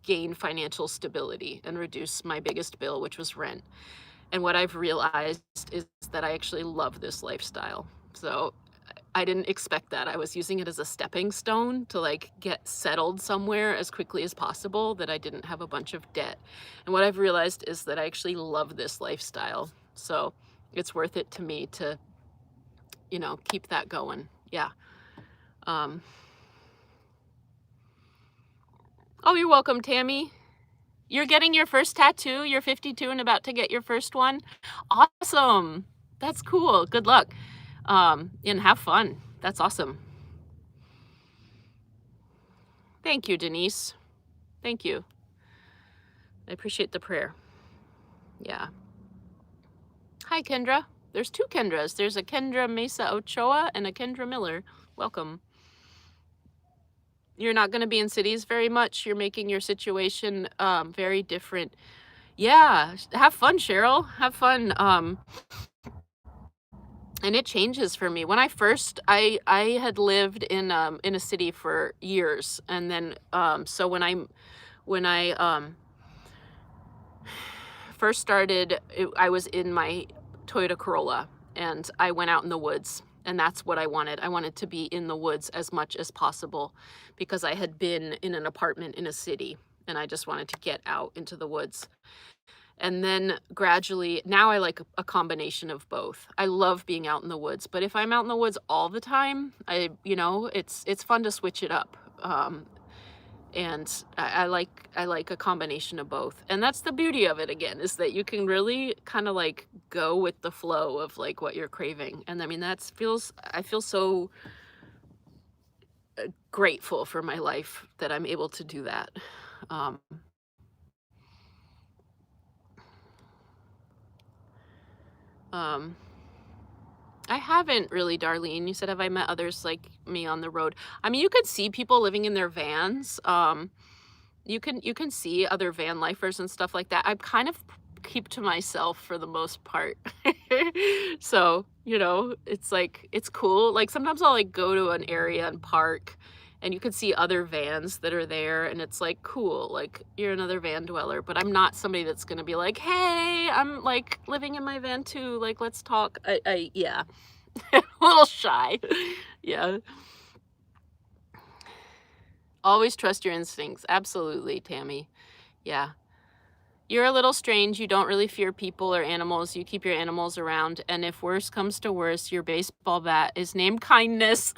gain financial stability and reduce my biggest bill, which was rent. And what I've realized is that I actually love this lifestyle. So I didn't expect that. I was using it as a stepping stone to like get settled somewhere as quickly as possible, that I didn't have a bunch of debt. And what I've realized is that I actually love this lifestyle. So it's worth it to me to, keep that going. Yeah. Oh, you're welcome, Tammy. You're getting your first tattoo. You're 52 and about to get your first one. Awesome. That's cool. Good luck. And have fun. That's awesome. Thank you, Denise. Thank you. I appreciate the prayer. Yeah. Hi, Kendra. There's two Kendras. There's a Kendra Mesa Ochoa and a Kendra Miller. Welcome. You're not gonna be in cities very much. You're making your situation, very different. Yeah, have fun, Cheryl. Have fun. And it changes for me. When I first I had lived in a city for years, and then so when I first started, I was in my Toyota Corolla, and I went out in the woods, and that's what I wanted. I wanted to be in the woods as much as possible because I had been in an apartment in a city, and I just wanted to get out into the woods. And then gradually, now I like a combination of both. I love being out in the woods, but if I'm out in the woods all the time, it's fun to switch it up. And I like a combination of both. And that's the beauty of it again, is that you can really kind of like go with the flow of like what you're craving. And I mean, I feel so grateful for my life that I'm able to do that. Um, um, I haven't really, Darlene. You said, have I met others like me on the road? I mean, you could see people living in their vans. You can see other van lifers and stuff like that. I kind of keep to myself for the most part. So, it's like it's cool. Like sometimes I'll like go to an area and park, and you can see other vans that are there, and it's like cool. Like you're another van dweller, but I'm not somebody that's gonna be like, "Hey, I'm like living in my van too. Like let's talk." Yeah, a little shy. Yeah. Always trust your instincts. Absolutely, Tammy. Yeah. You're a little strange. You don't really fear people or animals. You keep your animals around. And if worse comes to worse, your baseball bat is named Kindness.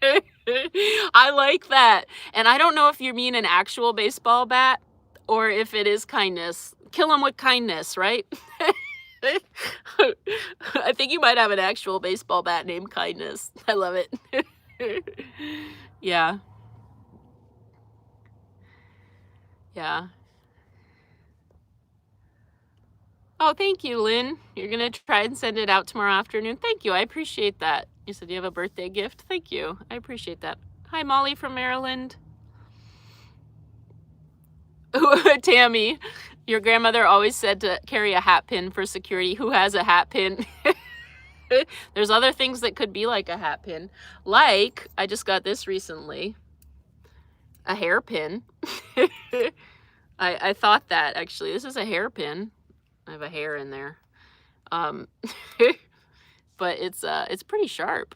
I like that. And I don't know if you mean an actual baseball bat or if it is kindness. Kill them with kindness, right? I think you might have an actual baseball bat named Kindness. I love it. Yeah. Yeah. Oh, thank you, Lynn. You're gonna try and send it out tomorrow afternoon. Thank you. I appreciate that. You said you have a birthday gift. Thank you. I appreciate that. Hi, Molly from Maryland. Tammy, your grandmother always said to carry a hat pin for security. Who has a hat pin? There's other things that could be like a hat pin. Like, I just got this recently, a hairpin. I thought that actually. This is a hairpin. I have a hair in there. Um, but it's pretty sharp.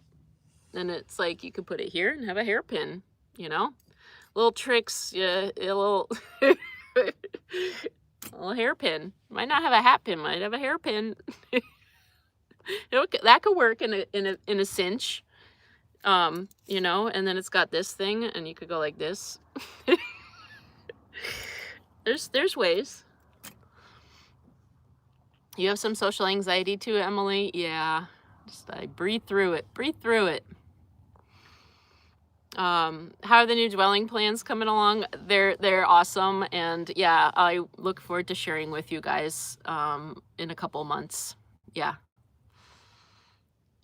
And it's like you could put it here and have a hairpin, you know? Little tricks, yeah, a little little hairpin. Might not have a hat pin, might have a hairpin. That could work in a cinch. And then it's got this thing and you could go like this. There's ways. You have some social anxiety too, Emily? Yeah. Just I breathe through it. Breathe through it. How are the new dwelling plans coming along? They're awesome, and yeah, I look forward to sharing with you guys in a couple months. Yeah.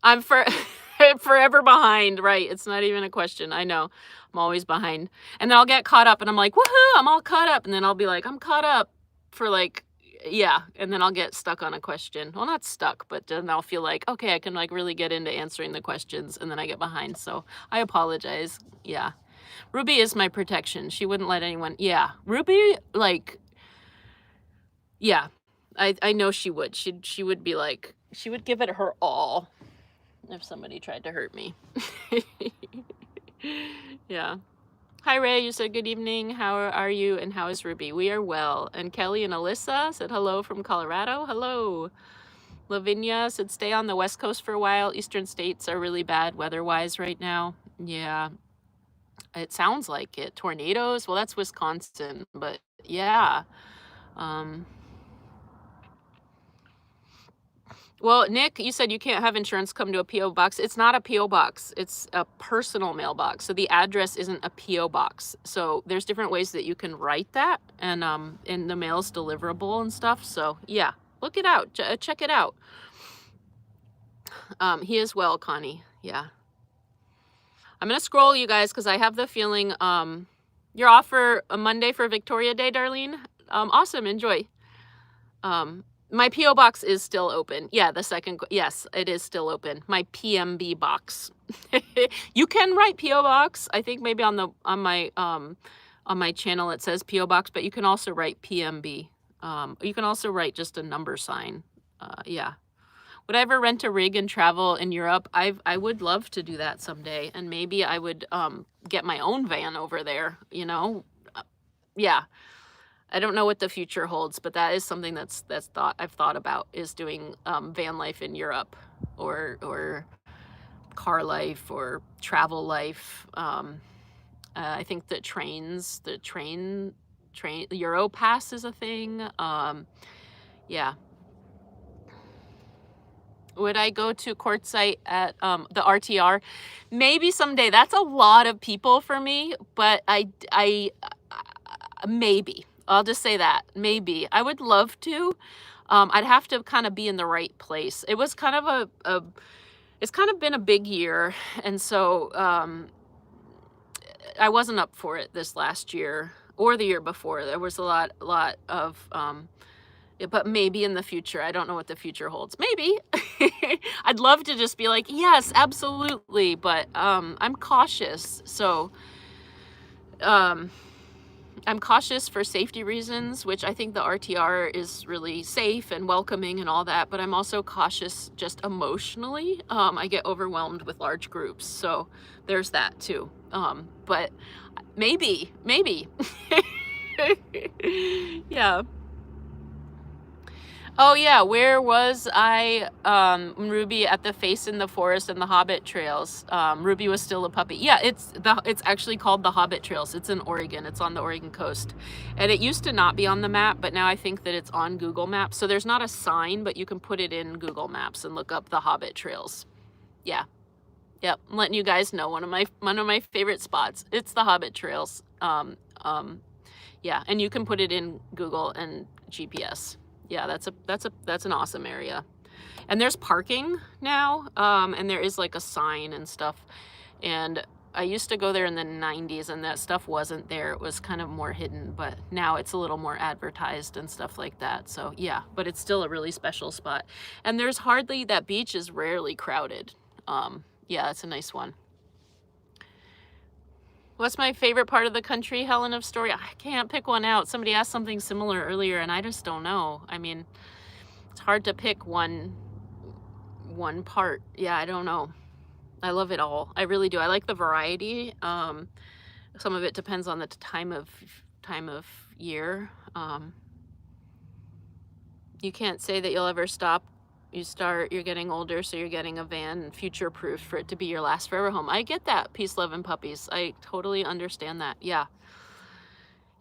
I'm forever behind, right? It's not even a question. I know. I'm always behind. And then I'll get caught up and I'm like, woohoo, I'm all caught up. And then I'll be like, I'm caught up for like, yeah. And then I'll get stuck on a question. Well, not stuck, but then I'll feel like, okay, I can like really get into answering the questions, and then I get behind. So I apologize. Yeah. Ruby is my protection. She wouldn't let anyone. Yeah. Ruby, like, yeah. I know she would. She would be like, she would give it her all if somebody tried to hurt me. Yeah. Hi, Ray. You said good evening. How are you? And how is Ruby? We are well. And Kelly and Alyssa said hello from Colorado. Hello. Lavinia said stay on the West Coast for a while. Eastern states are really bad weather-wise right now. Yeah. It sounds like it. Tornadoes. Well, that's Wisconsin, but yeah. Well, Nick, you said you can't have insurance come to a P.O. box. It's not a P.O. box. It's a personal mailbox. So the address isn't a P.O. box. So there's different ways that you can write that, and the mail's deliverable and stuff. So yeah, look it out. Check it out. He is well, Connie. Yeah. I'm gonna scroll, you guys, because I have the feeling you're off for a Monday for Victoria Day, Darlene. Awesome, enjoy. My P.O. box is still open. Yeah, the second, yes, it is still open. My PMB box. You can write P.O. box. I think maybe on my channel it says P.O. box, but you can also write PMB. You can also write just a number sign. Yeah. Would I ever rent a rig and travel in Europe? I would love to do that someday, and maybe I would get my own van over there, you know? Yeah. I don't know what the future holds, but that is something I've thought about, is doing van life in Europe, or car life, or travel life. I think the train Europass is a thing. Yeah. Would I go to Quartzsite at the RTR? Maybe someday. That's a lot of people for me, but I maybe. I'll just say that. Maybe. I would love to. I'd have to kind of be in the right place. It was kind of it's kind of been a big year, and so I wasn't up for it this last year or the year before. There was a lot of but maybe in the future. I don't know what the future holds. Maybe. I'd love to just be like, yes, absolutely, but I'm cautious. So I'm cautious for safety reasons, which I think the RTR is really safe and welcoming and all that, but I'm also cautious just emotionally. I get overwhelmed with large groups, so there's that too. But maybe. Yeah. Oh yeah, where was I, Ruby, at the Face in the Forest and the Hobbit Trails? Ruby was still a puppy. Yeah, it's actually called the Hobbit Trails. It's in Oregon. It's on the Oregon coast. And it used to not be on the map, but now I think that it's on Google Maps. So there's not a sign, but you can put it in Google Maps and look up the Hobbit Trails. Yeah. Yep, I'm letting you guys know one of my favorite spots. It's the Hobbit Trails. Yeah, and you can put it in Google and GPS. Yeah, that's an awesome area. And there's parking now, and there is like a sign and stuff. And I used to go there in the 90s, and that stuff wasn't there. It was kind of more hidden, but now it's a little more advertised and stuff like that. So yeah, but it's still a really special spot. And that beach is rarely crowded. Yeah, it's a nice one. What's my favorite part of the country, Helen of Story? I can't pick one out. Somebody asked something similar earlier, and I just don't know. I mean, it's hard to pick one part. Yeah, I don't know. I love it all. I really do. I like the variety. Some of it depends on the time of year. You can't say that you'll ever stop. You're getting older, so you're getting a van and future-proof for it to be your last forever home. I get that, peace, love, and puppies. I totally understand that. Yeah.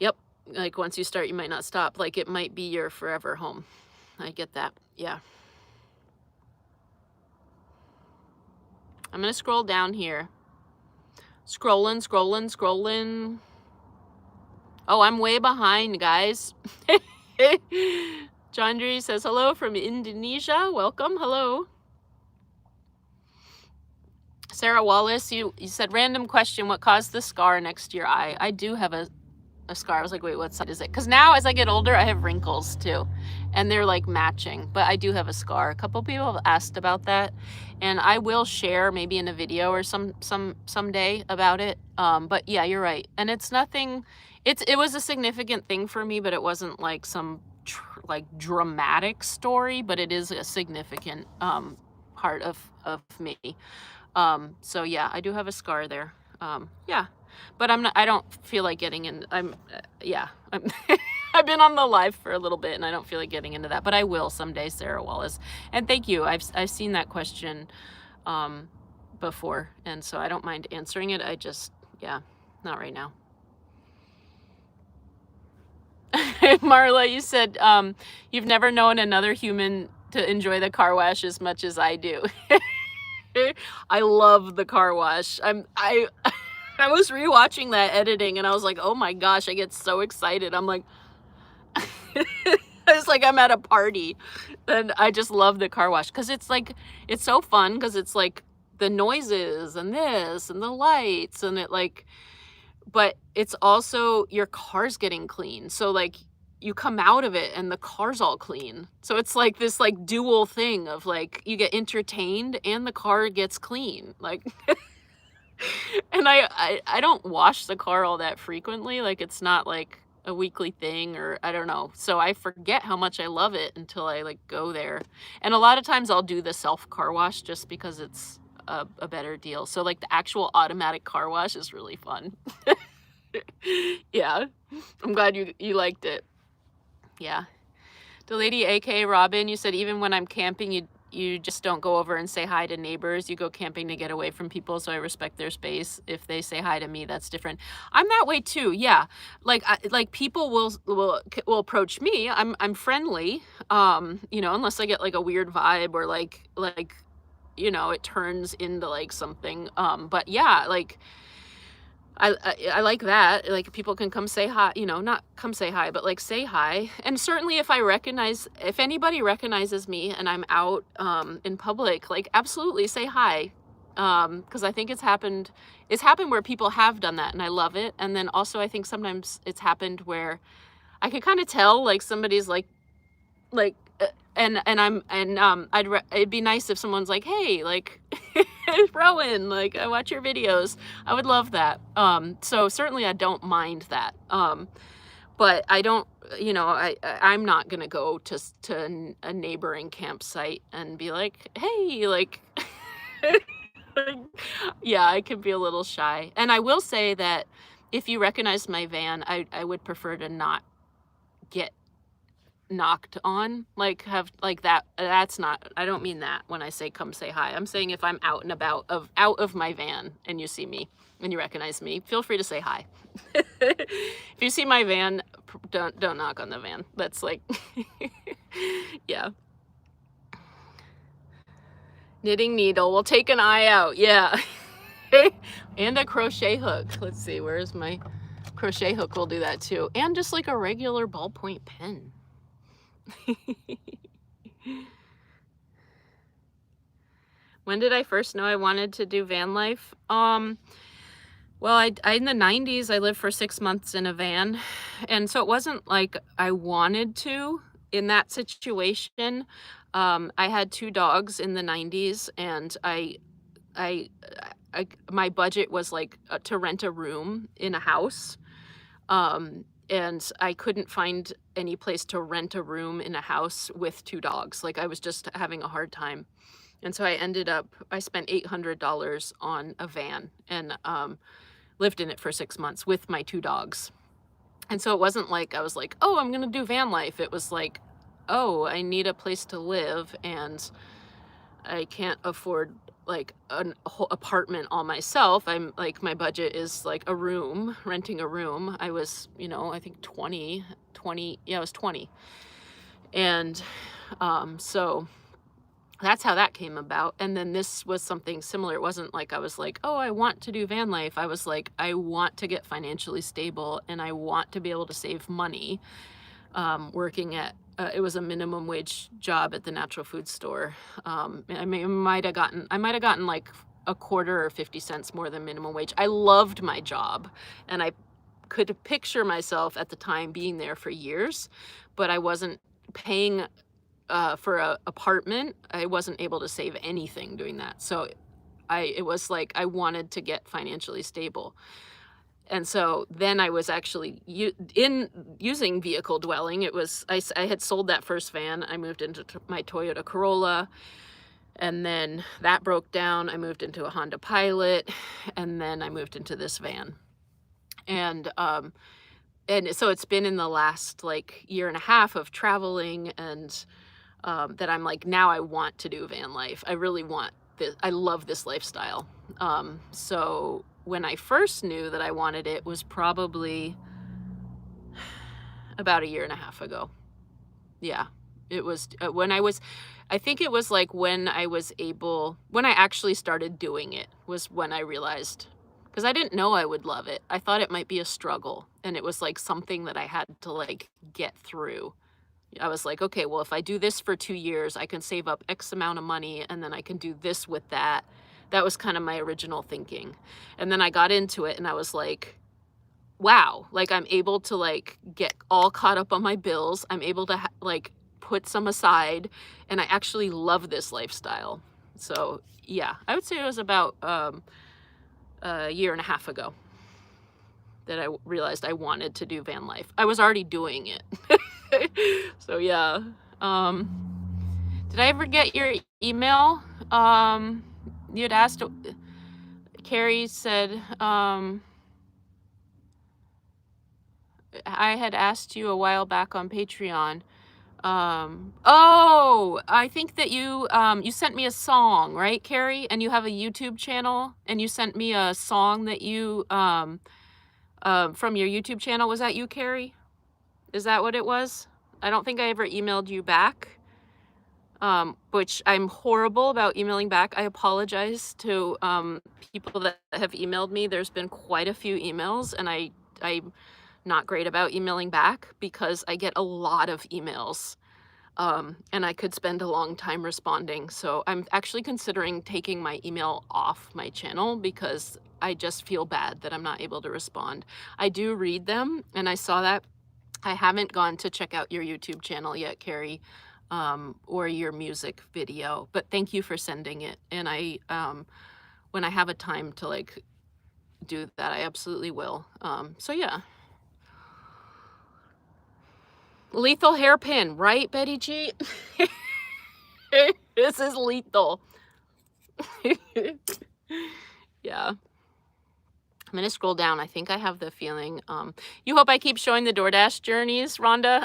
Yep. Like, once you start, you might not stop. Like, it might be your forever home. I get that. Yeah. I'm going to scroll down here. Scrolling. Oh, I'm way behind, guys. Chandri says hello from Indonesia. Welcome. Hello. Sarah Wallace, you said, random question, what caused the scar next to your eye? I do have a scar. I was like, wait, what side is it? Because now as I get older, I have wrinkles too. And they're like matching. But I do have a scar. A couple people have asked about that. And I will share maybe in a video or someday about it. But yeah, you're right. And it's nothing, it was a significant thing for me, but it wasn't like some like dramatic story, but it is a significant part of me. So yeah, I do have a scar there. Yeah, but I don't feel like getting in. Yeah, I've been on the live for a little bit, and I don't feel like getting into that, but I will someday, Sarah Wallace. And thank you. I've seen that question before, and so I don't mind answering it. Yeah, not right now. Marla, you said you've never known another human to enjoy the car wash as much as I do. I love the car wash. I was rewatching that editing, and I was like, oh my gosh, I get so excited. I'm like, it's like I'm at a party, and I just love the car wash because it's so fun, because it's like the noises and this and the lights and it like but it's also your car's getting clean. So like you come out of it and the car's all clean. So it's like this like dual thing of like you get entertained and the car gets clean. Like and I don't wash the car all that frequently. Like it's not like a weekly thing or I don't know. So I forget how much I love it until I like go there. And a lot of times I'll do the self car wash just because it's a better deal. So like the actual automatic car wash is really fun. Yeah. I'm glad you liked it. Yeah. The lady aka Robin, you said even when I'm camping, you just don't go over and say hi to neighbors. You go camping to get away from people, so I respect their space. If they say hi to me, that's different. I'm that way too. Yeah. Like people will approach me. I'm friendly. You know, unless I get like a weird vibe or like you know, it turns into like something. But yeah, like I like that. Like people can come say hi, you know, not come say hi, but like say hi. And certainly if anybody recognizes me and I'm out in public, like absolutely say hi. Because I think it's happened where people have done that and I love it. And then also I think sometimes it's happened where I can kind of tell like somebody's like it'd be nice if someone's like, hey, like Rowan, like I watch your videos. I would love that. So certainly I don't mind that. But I don't, you know, I'm not gonna go to a neighboring campsite and be like, hey, like yeah, I can be a little shy. And I will say that if you recognize my van, I would prefer to not get knocked on, like have like that's not, I don't mean that when I say come say hi. I'm saying if I'm out and about out of my van and you see me and you recognize me, feel free to say hi. If you see my van, don't knock on the van. That's like yeah. Knitting needle, we'll take an eye out. Yeah. And a crochet hook. Let's see, where's my crochet hook? Will do that too. And just like a regular ballpoint pen. When did I first know I wanted to do van life? Well, I in the 90s, I lived for 6 months in a van. And so it wasn't like I wanted to in that situation. I had 2 dogs in the 90s and I my budget was like to rent a room in a house. And I couldn't find any place to rent a room in a house with 2 dogs. Like I was just having a hard time. And so I spent $800 on a van and lived in it for 6 months with my 2 dogs. And so it wasn't like I was like, oh, I'm going to do van life. It was like, oh, I need a place to live and I can't afford like a whole apartment all myself. I'm like, my budget is like a room, renting a room. I was, you know, I think 20, yeah, I was 20. And so that's how that came about. And then this was something similar. It wasn't like I was like, oh, I want to do van life. I was like, I want to get financially stable and I want to be able to save money working at it was a minimum wage job at the natural food store. I might have gotten like a quarter or 50 cents more than minimum wage. I loved my job and I could picture myself at the time being there for years, but I wasn't paying for an apartment. I wasn't able to save anything doing that. So it was like I wanted to get financially stable. And so then I was actually using vehicle dwelling. It was, I had sold that first van. I moved into my Toyota Corolla and then that broke down. I moved into a Honda Pilot and then I moved into this van. And so it's been in the last like year and a half of traveling and that I'm like, now I want to do van life. I really want this. I love this lifestyle. So when I first knew that I wanted it was probably about a year and a half ago. Yeah, it was I think it was like when I actually started doing it was when I realized, because I didn't know I would love it. I thought it might be a struggle and it was like something that I had to like get through. I was like, okay, well, if I do this for 2 years, I can save up X amount of money and then I can do this with that. That was kind of my original thinking. And then I got into it and I was like, wow, like I'm able to like get all caught up on my bills. I'm able to like put some aside, and I actually love this lifestyle. So yeah, I would say it was about a year and a half ago that I realized I wanted to do van life. I was already doing it. So yeah. Did I ever get your email? You had asked, Carrie said, I had asked you a while back on Patreon. Oh, I think that you sent me a song, right, Carrie? And you have a YouTube channel, and you sent me a song that you, from your YouTube channel. Was that you, Carrie? Is that what it was? I don't think I ever emailed you back, which I'm horrible about emailing back. I apologize to people that have emailed me. There's been quite a few emails, and I'm not great about emailing back because I get a lot of emails, and I could spend a long time responding. So I'm actually considering taking my email off my channel because I just feel bad that I'm not able to respond. I do read them, and I saw that. I haven't gone to check out your YouTube channel yet, Carrie, or your music video, but thank you for sending it. And I, when I have a time to like do that, I absolutely will. So yeah. Lethal hairpin, right, Betty G? This is lethal. Yeah. I'm going to scroll down. I think I have the feeling. You hope I keep showing the DoorDash journeys, Rhonda?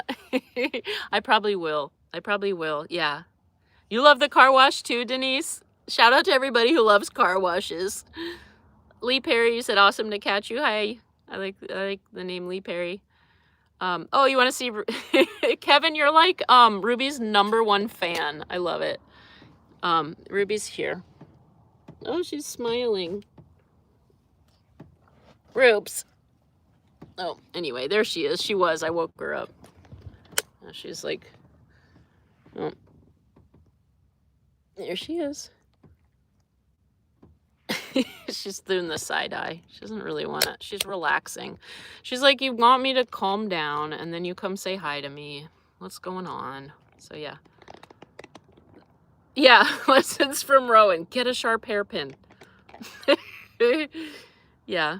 I probably will. I probably will. Yeah. You love the car wash too, Denise? Shout out to everybody who loves car washes. Lee Perry, you said awesome to catch you. Hi. I like the name Lee Perry. Oh, you want to see Kevin? You're like Ruby's #1 fan. I love it. Ruby's here. Oh, she's smiling. Rubes. Oh, anyway, there she is. She was. I woke her up. Now she's like, oh, there she is. She's doing the side eye. She doesn't really want it. She's relaxing. She's like, you want me to calm down, and then you come say hi to me. What's going on? So yeah. Yeah, lessons from Rowan. Get a sharp hairpin. Yeah.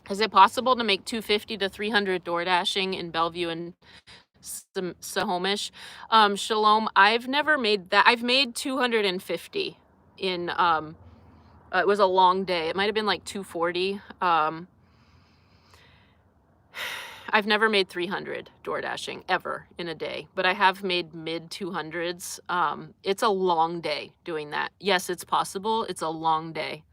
Is it possible to make 250 to 300 door dashing in Bellevue and Snohomish? Shalom, I've never made that. I've made 250 in, it was a long day. It might have been like 240. I've never made 300 door dashing ever in a day, but I have made mid 200s. It's a long day doing that. Yes, it's possible. It's a long day.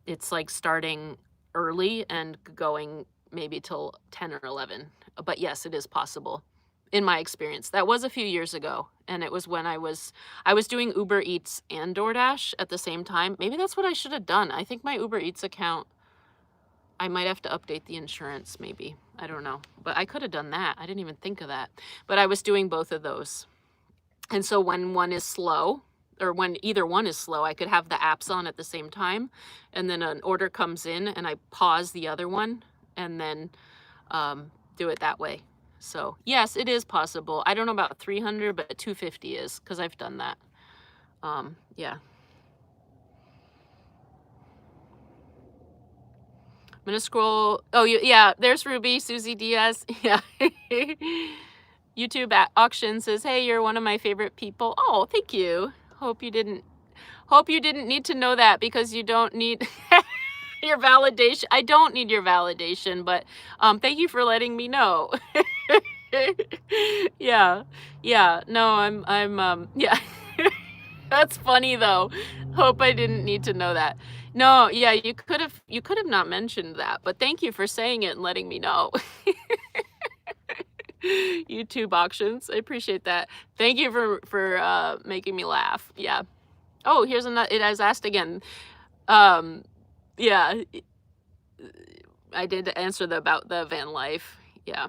It's like starting early and going maybe till 10 or 11. But yes, it is possible in my experience. That was a few years ago, and it was when I was doing Uber Eats and DoorDash at the same time. Maybe that's what I should have done. I think my Uber Eats account, I might have to update the insurance maybe. I don't know. But I could have done that. I didn't even think of that. But I was doing both of those. And so when one is slow, or when either one is slow, I could have the apps on at the same time, and then an order comes in and I pause the other one and then do it that way. So yes, it is possible. I don't know about 300, but 250 is, because I've done that. Yeah. I'm gonna scroll. Oh, yeah, there's Ruby, Susie Diaz. Yeah. YouTube auction says, hey, you're one of my favorite people. Oh, thank you. Hope you didn't need to know that, because you don't need your validation. I don't need your validation, but thank you for letting me know. Yeah. No, I'm yeah. That's funny though. Hope I didn't need to know that. No, yeah, you could have not mentioned that, but thank you for saying it and letting me know. YouTube auctions. I appreciate that. Thank you for making me laugh. Yeah. Oh, here's another. It has asked again. Yeah. I did answer about the van life. Yeah.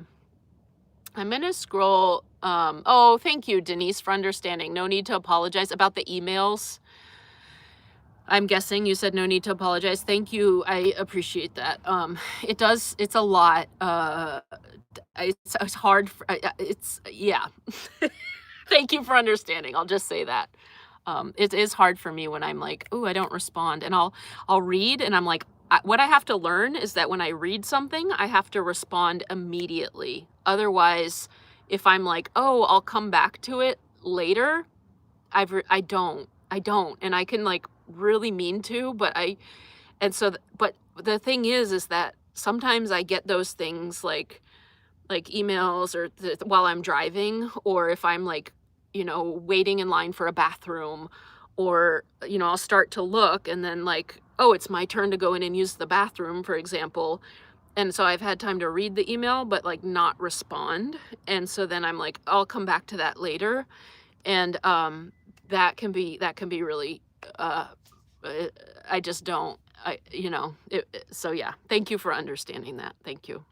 I'm gonna scroll. Oh, thank you, Denise, for understanding. No need to apologize about the emails. I'm guessing you said no need to apologize. Thank you. I appreciate that. It's a lot. It's hard. Yeah. Thank you for understanding. I'll just say that. It is hard for me when I'm like, oh, I don't respond, and I'll read, and I'm like, what I have to learn is that when I read something, I have to respond immediately. Otherwise, if I'm like, oh, I'll come back to it later, I don't, and I can like really mean to, but but the thing is that sometimes I get those things like emails or while I'm driving, or if I'm like, waiting in line for a bathroom, or, I'll start to look and then like, oh, it's my turn to go in and use the bathroom, for example. And so I've had time to read the email, but like not respond. And so then I'm like, I'll come back to that later. And that can be really, I just don't, so yeah, thank you for understanding that. Thank you.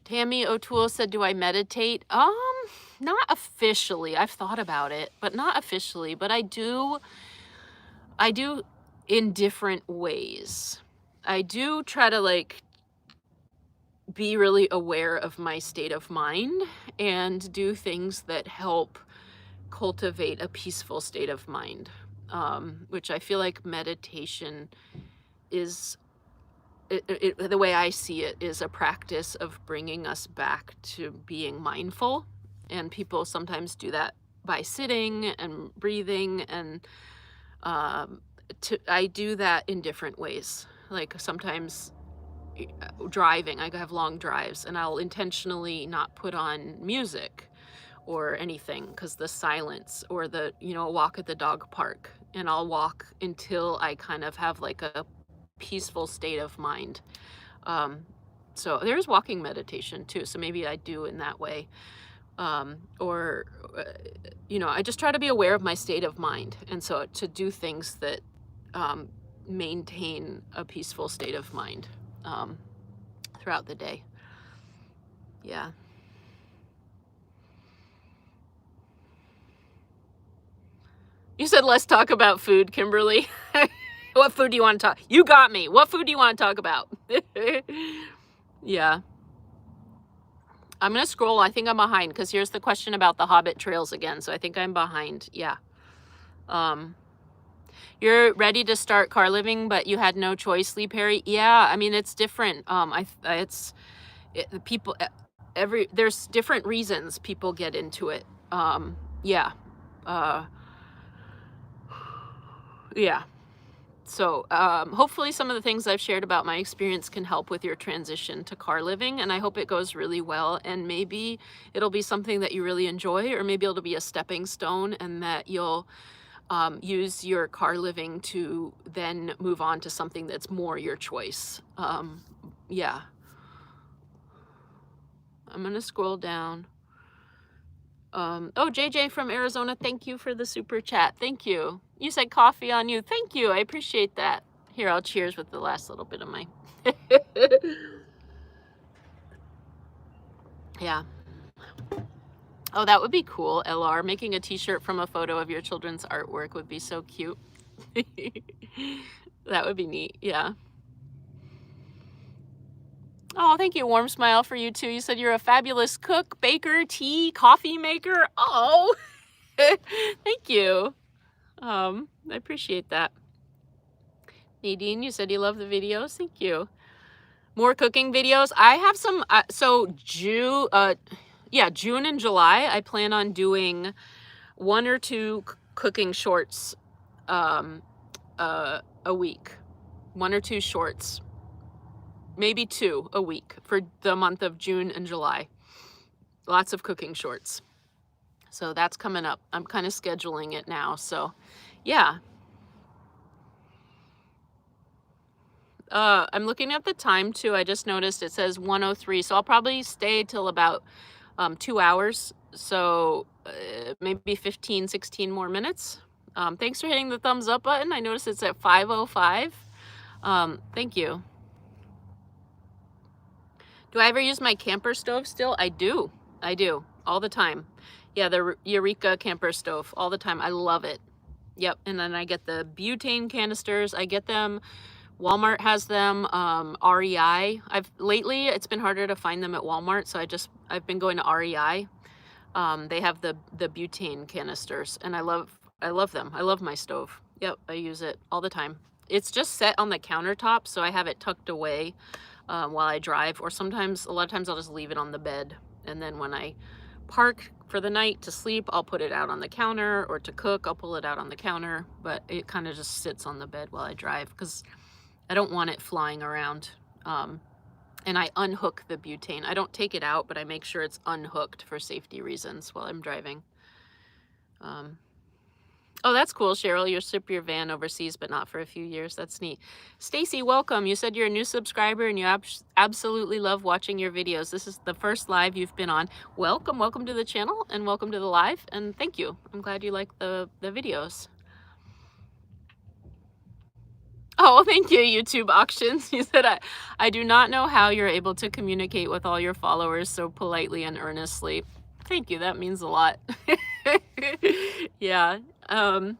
Tammy O'Toole said, do I meditate? Not officially. I've thought about it, but not officially, but I do in different ways. I do try to like be really aware of my state of mind and do things that help cultivate a peaceful state of mind, which I feel like meditation is, the way I see it, is a practice of bringing us back to being mindful. And people sometimes do that by sitting and breathing, and I do that in different ways. Like sometimes driving, I have long drives, and I'll intentionally not put on music or anything because the silence, or the walk at the dog park, and I'll walk until I kind of have like a peaceful state of mind. So there's walking meditation too, so maybe I do in that way. Or I just try to be aware of my state of mind, and so to do things that maintain a peaceful state of mind throughout the day. Yeah. You said let's talk about food, Kimberly. What food do you want to talk? You got me. What food do you want to talk about? Yeah. I'm going to scroll. I think I'm behind because here's the question about the Hobbit trails again. So I think I'm behind. Yeah. You're ready to start car living, but you had no choice, Lee Perry. Yeah. I mean, it's different. People, there's different reasons people get into it. Yeah. Yeah. So hopefully some of the things I've shared about my experience can help with your transition to car living, and I hope it goes really well, and maybe it'll be something that you really enjoy, or maybe it'll be a stepping stone, and that you'll use your car living to then move on to something that's more your choice. Yeah. I'm going to scroll down. Oh, JJ from Arizona, thank you for the super chat. Thank you. You said coffee on you. Thank you. I appreciate that. Here, I'll cheers with the last little bit of my... Yeah. Oh, that would be cool, LR. Making a t-shirt from a photo of your children's artwork would be so cute. That would be neat. Yeah. Oh, thank you. Warm smile for you too. You said you're a fabulous cook, baker, tea, coffee maker. Oh, thank you. I appreciate that. Nadine, you said you love the videos. Thank you. More cooking videos. I have some, so June and July, I plan on doing 1 or 2 cooking shorts a week. 1 or 2 shorts. Maybe 2 a week for the month of June and July. Lots of cooking shorts. So that's coming up. I'm kind of scheduling it now. So yeah. I'm looking at the time too. I just noticed it says 1:03. So I'll probably stay till about 2 hours. So maybe 15, 16 more minutes. Thanks for hitting the thumbs up button. I noticed it's at 5:05. Thank you. Do I ever use my camper stove still? I do. All the time. Yeah, the Eureka camper stove, all the time. I love it. Yep, and then I get the butane canisters. I get them. Walmart has them. REI. Lately it's been harder to find them at Walmart, so I've been going to REI. They have the butane canisters, and I love them. I love my stove. Yep, I use it all the time. It's just set on the countertop, so I have it tucked away while I drive, or a lot of times I'll just leave it on the bed, and then when I park for the night to sleep, I'll put it out on the counter, or to cook, I'll pull it out on the counter, but it kind of just sits on the bed while I drive because I don't want it flying around. And I unhook the butane. I don't take it out, but I make sure it's unhooked for safety reasons while I'm driving. Oh, that's cool, Cheryl. You ship your van overseas, but not for a few years. That's neat. Stacy, welcome. You said you're a new subscriber and you absolutely love watching your videos. This is the first live you've been on. Welcome. Welcome to the channel and welcome to the live. And thank you. I'm glad you like the videos. Oh, thank you, YouTube Auctions. You said, I do not know how you're able to communicate with all your followers so politely and earnestly. Thank you. That means a lot. Yeah. The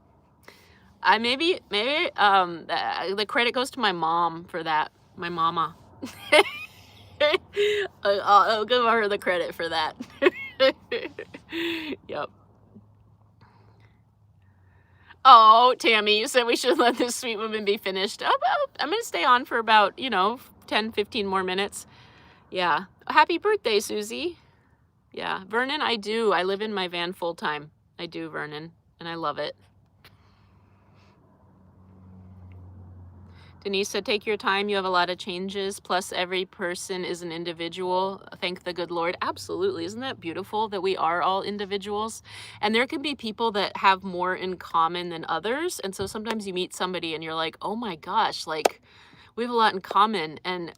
credit goes to my mom for that. My mama. I'll give her the credit for that. Yep. Oh, Tammy, you said we should let this sweet woman be finished. Oh, well, I'm going to stay on for about, 10, 15 more minutes. Yeah. Happy birthday, Susie. Yeah. Vernon, I do. I live in my van full time. I do, Vernon, and I love it. Denise said, take your time. You have a lot of changes. Plus, every person is an individual. Thank the good Lord. Absolutely. Isn't that beautiful that we are all individuals? And there can be people that have more in common than others. And so sometimes you meet somebody and you're like, oh my gosh, like we have a lot in common. And,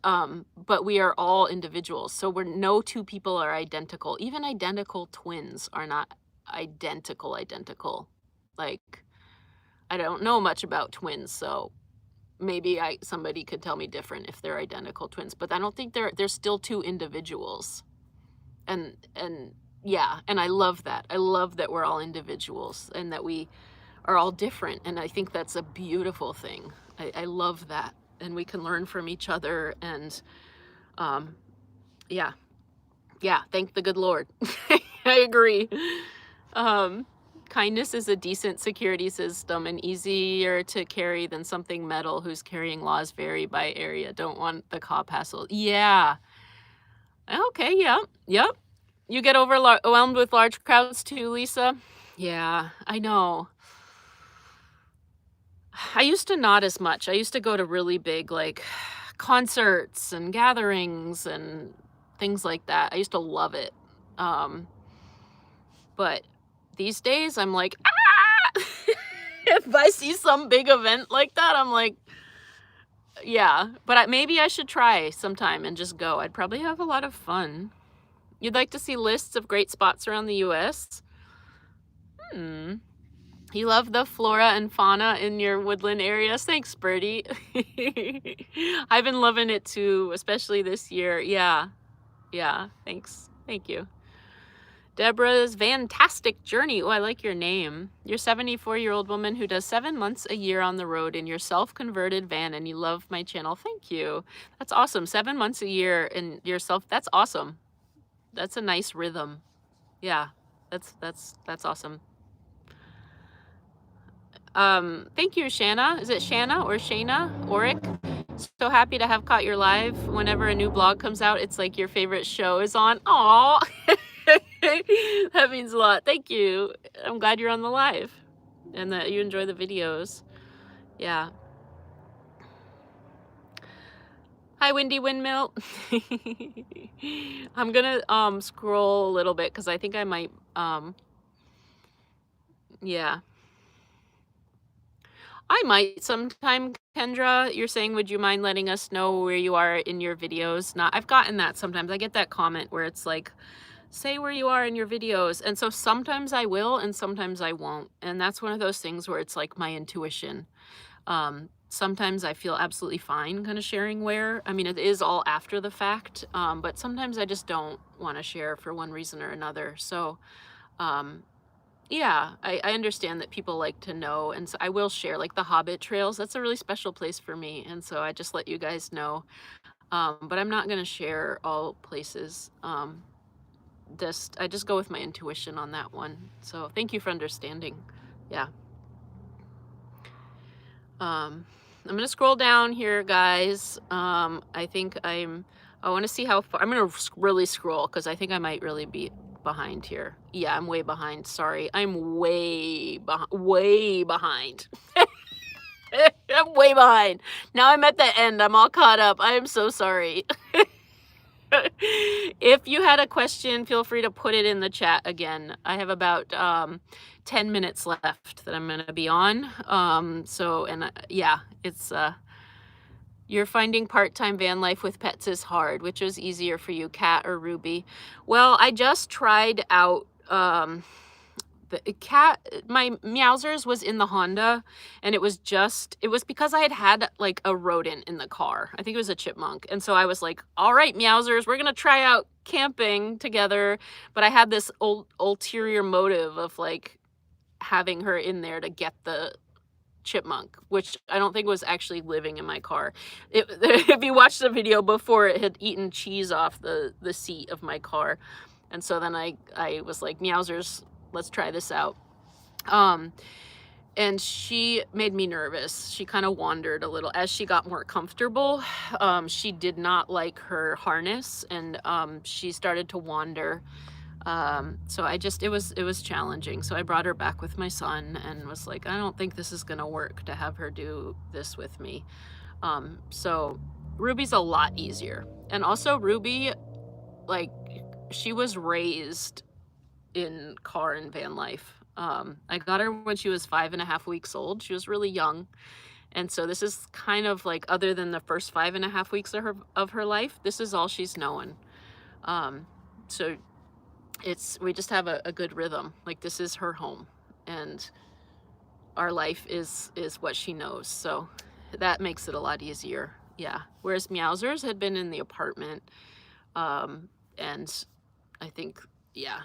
but we are all individuals. So no two people are identical. Even identical twins are not identical. Like, I don't know much about twins, so maybe somebody could tell me different if they're identical twins, but I don't think they're still two individuals. And yeah, and I love that. I love that we're all individuals and that we are all different. And I think that's a beautiful thing. I love that. And we can learn from each other. And yeah, thank the good Lord. I agree. Kindness is a decent security system and easier to carry than something metal whose carrying laws vary by area. Don't want the cop hassle. Yeah. Okay, yep. You get overwhelmed with large crowds too, Lisa? Yeah, I know. I used to not as much. I used to go to really big, like, concerts and gatherings and things like that. I used to love it. But these days, I'm like, ah! If I see some big event like that, I'm like, yeah. But maybe I should try sometime and just go. I'd probably have a lot of fun. You'd like to see lists of great spots around the U.S.? You love the flora and fauna in your woodland areas? Thanks, Birdie. I've been loving it too, especially this year. Yeah, thanks. Thank you. Deborah's Fantastic Journey. Oh, I like your name. You're a 74-year-old woman who does 7 months a year on the road in your self-converted van, and you love my channel. Thank you. That's awesome. 7 months a year in yourself. That's awesome. That's a nice rhythm. Yeah, that's awesome. Thank you, Shanna. Is it Shanna or Shana? Oric? So happy to have caught your live. Whenever a new blog comes out, it's like your favorite show is on. Aw. That means a lot. Thank you. I'm glad you're on the live and that you enjoy the videos. Yeah. Hi, Windy Windmill. I'm gonna scroll a little bit because I think I might yeah. I might sometime, Kendra. You're saying, would you mind letting us know where you are in your videos? I've gotten that sometimes. I get that comment where it's like, say where you are in your videos. And so sometimes I will and sometimes I won't. And that's one of those things where it's like my intuition. Sometimes I feel absolutely fine kind of sharing where. I mean, it is all after the fact, but sometimes I just don't want to share for one reason or another. So Yeah, I understand that people like to know, and so I will share, like, the Hobbit trails, that's a really special place for me, and so I just let you guys know, but I'm not gonna share all places, I just go with my intuition on that one, so thank you for understanding. Yeah. I'm gonna scroll down here, guys. I wanna see how far, I'm gonna really scroll, because I think I might really be behind here. Yeah, I'm way behind, sorry. I'm way behind. I'm way behind. Now I'm at the end, I'm all caught up. I am so sorry. If you had a question, feel free to put it in the chat again. I have about 10 minutes left that I'm going to be on. Yeah, it's you're finding part-time van life with pets is hard. Which is easier for you, Cat or Ruby? Well, I just tried out the cat, my Meowsers was in the Honda, and it was because I had like a rodent in the car. I think it was a chipmunk. And so I was like, all right, Meowsers, we're gonna try out camping together. But I had this ulterior motive of like having her in there to get the chipmunk, which I don't think was actually living in my car. If you watched the video before, it had eaten cheese off the seat of my car. And so then I was like, Meowsers, let's try this out. And she made me nervous. She kind of wandered a little as she got more comfortable. She did not like her harness, and she started to wander. So it was challenging. So I brought her back with my son and was like, I don't think this is gonna work to have her do this with me. So Ruby's a lot easier. And also Ruby, like, she was raised in car and van life. I got her when she was 5.5 weeks old. She was really young. And so this is kind of like, other than the first 5.5 weeks of her life, this is all she's known. So we just have a good rhythm. Like, this is her home, and our life is what she knows. So that makes it a lot easier. Yeah. Whereas Meowsers had been in the apartment. And I think, yeah.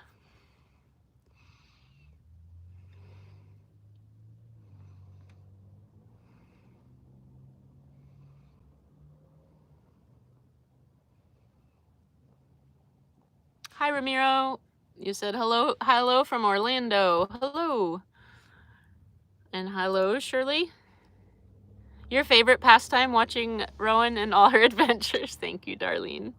Hi, Ramiro. You said hello from Orlando. Hello. And hello, Shirley. Your favorite pastime, watching Rowan and all her adventures. Thank you, Darlene.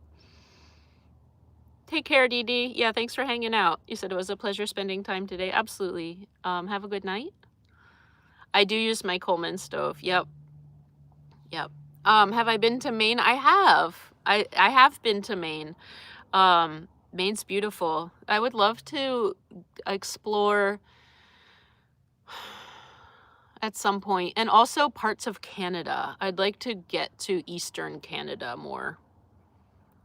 Take care, Dee Dee. Yeah, thanks for hanging out. You said it was a pleasure spending time today. Absolutely. Have a good night. I do use my Coleman stove. Yep. Yep. Have I been to Maine? I have. I have been to Maine. Maine's beautiful. I would love to explore at some point, and also parts of Canada. I'd like to get to Eastern Canada more.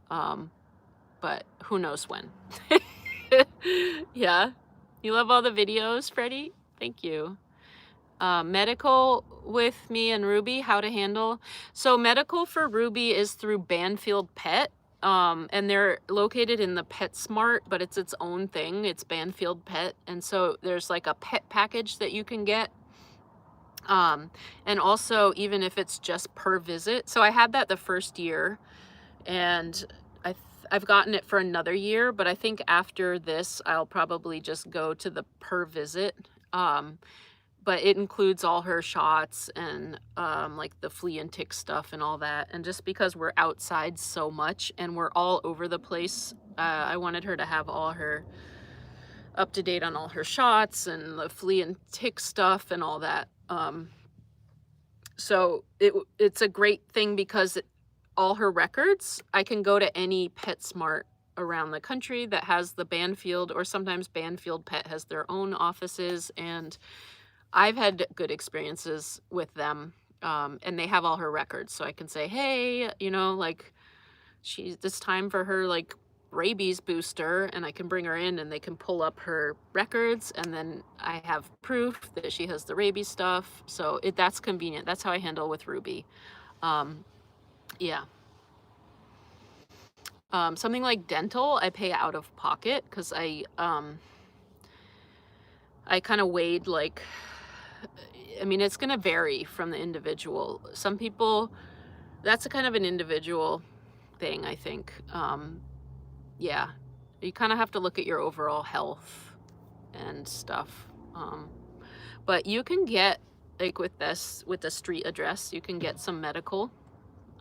But who knows when. Yeah. You love all the videos, Freddie? Thank you. Medical with me and Ruby, how to handle. So medical for Ruby is through Banfield Pet. And they're located in the PetSmart, but it's its own thing. It's Banfield Pet. And so there's like a pet package that you can get. And also, even if it's just per visit. So I had that the first year, and I've gotten it for another year, but I think after this, I'll probably just go to the per visit. But it includes all her shots and like the flea and tick stuff and all that. And just because we're outside so much and we're all over the place, I wanted her to have all her up to date on all her shots and the flea and tick stuff and all that. So it's a great thing because all her records, I can go to any PetSmart around the country that has the Banfield, or sometimes Banfield Pet has their own offices, and I've had good experiences with them. And they have all her records, so I can say, hey, you know, like, it's time for her like rabies booster, and I can bring her in and they can pull up her records, and then I have proof that she has the rabies stuff. So that's convenient. That's how I handle with Ruby. Yeah. Something like dental, I pay out of pocket because I I kind of weighed like, I mean, it's going to vary from the individual. Some people, that's a kind of an individual thing, I think. Yeah, you kind of have to look at your overall health and stuff. But you can get, like with this, with the street address, you can get some medical.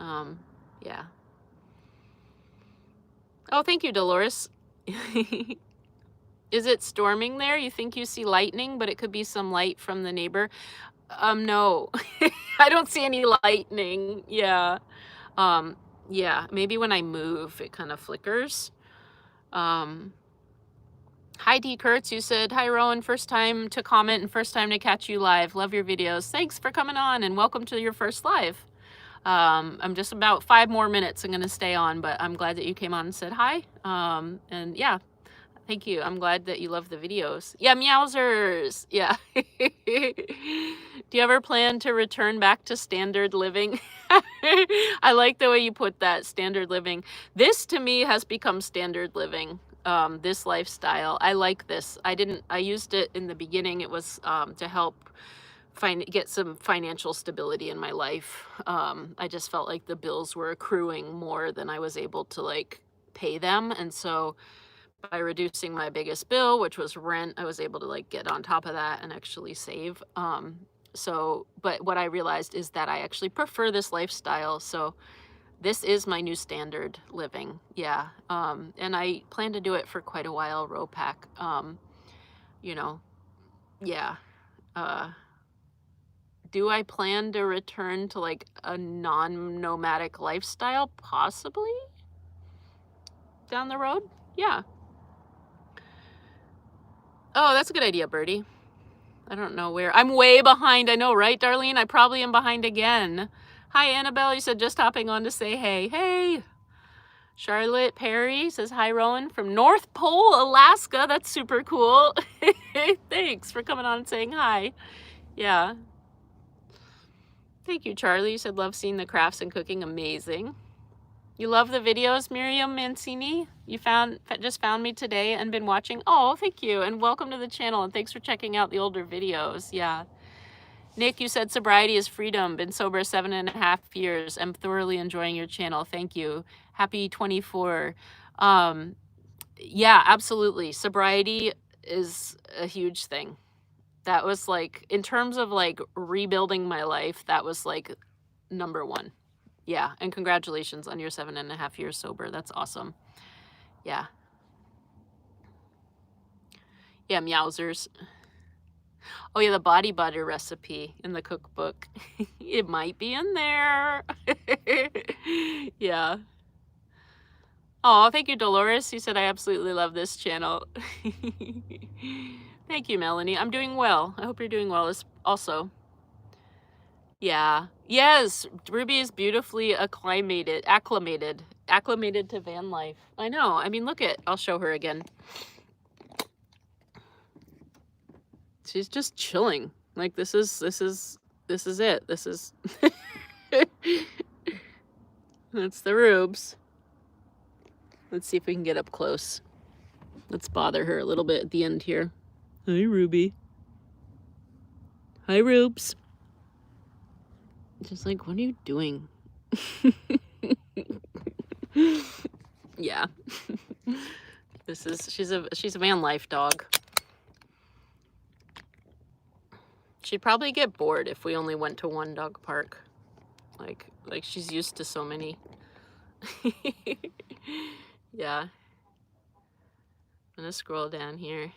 Yeah. Oh, thank you, Dolores. Is it storming there? You think you see lightning, but it could be some light from the neighbor. No, I don't see any lightning. Yeah. Yeah, maybe when I move, it kind of flickers. Hi, D. Kurtz. You said, hi, Rowan. First time to comment and first time to catch you live. Love your videos. Thanks for coming on and welcome to your first live. I'm just about 5 more minutes. I'm going to stay on, but I'm glad that you came on and said hi. And yeah, thank you. I'm glad that you love the videos. Yeah, meowsers. Yeah. Do you ever plan to return back to standard living? I like the way you put that, standard living. This to me has become standard living. This lifestyle. I like this. I used it in the beginning. It was to help get some financial stability in my life. I just felt like the bills were accruing more than I was able to like pay them. And so by reducing my biggest bill, which was rent, I was able to like get on top of that and actually save. But what I realized is that I actually prefer this lifestyle. So this is my new standard living. Yeah. And I plan to do it for quite a while, ROPAC. You know, yeah. Do I plan to return to like a non-nomadic lifestyle? Possibly down the road. Yeah. Oh, that's a good idea, Birdie. I don't know where. I'm way behind. I know, right, Darlene? I probably am behind again. Hi, Annabelle. You said just hopping on to say hey. Hey. Charlotte Perry says, hi, Rowan from North Pole, Alaska. That's super cool. Thanks for coming on and saying hi. Yeah. Thank you, Charlie. You said, love seeing the crafts and cooking. Amazing. You love the videos, Miriam Mancini? You just found me today and been watching. Oh, thank you. And welcome to the channel. And thanks for checking out the older videos. Yeah. Nick, you said sobriety is freedom. Been sober 7.5 years. I'm thoroughly enjoying your channel. Thank you. Happy 24. Yeah, absolutely. Sobriety is a huge thing. That was like, in terms of like rebuilding my life, that was like number one. Yeah, and congratulations on your 7.5 years sober. That's awesome. Yeah. Yeah, meowsers. Oh yeah, the body butter recipe in the cookbook. It might be in there. Yeah. Oh, thank you, Dolores. You said I absolutely love this channel. Thank you, Melanie. I'm doing well. I hope you're doing well also. Yeah. Yes, Ruby is beautifully acclimated to van life. I know. I mean, I'll show her again. She's just chilling. Like this is it. This is that's the Rubes. Let's see if we can get up close. Let's bother her a little bit at the end here. Hi, Ruby. Hi, Rubes. Just like, what are you doing? Yeah. She's a van life dog. She'd probably get bored if we only went to one dog park. Like she's used to so many. Yeah. I'm gonna scroll down here. It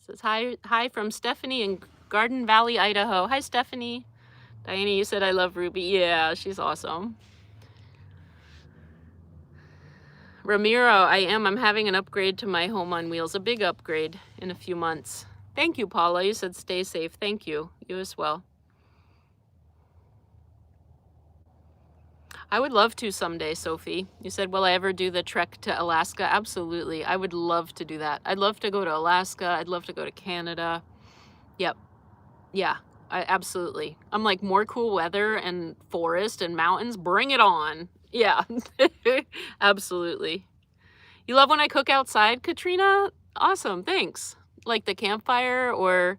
says hi from Stephanie in Garden Valley, Idaho. Hi, Stephanie. Diana, you said I love Ruby. Yeah, she's awesome. Ramiro, I'm having an upgrade to my home on wheels, a big upgrade in a few months. Thank you, Paula. You said stay safe. Thank you. You as well. I would love to someday, Sophie. You said, will I ever do the trek to Alaska? Absolutely. I would love to do that. I'd love to go to Alaska. I'd love to go to Canada. Yep. Yeah, absolutely. I'm like, more cool weather and forest and mountains. Bring it on. Yeah, absolutely. You love when I cook outside, Katrina? Awesome, thanks. Like the campfire or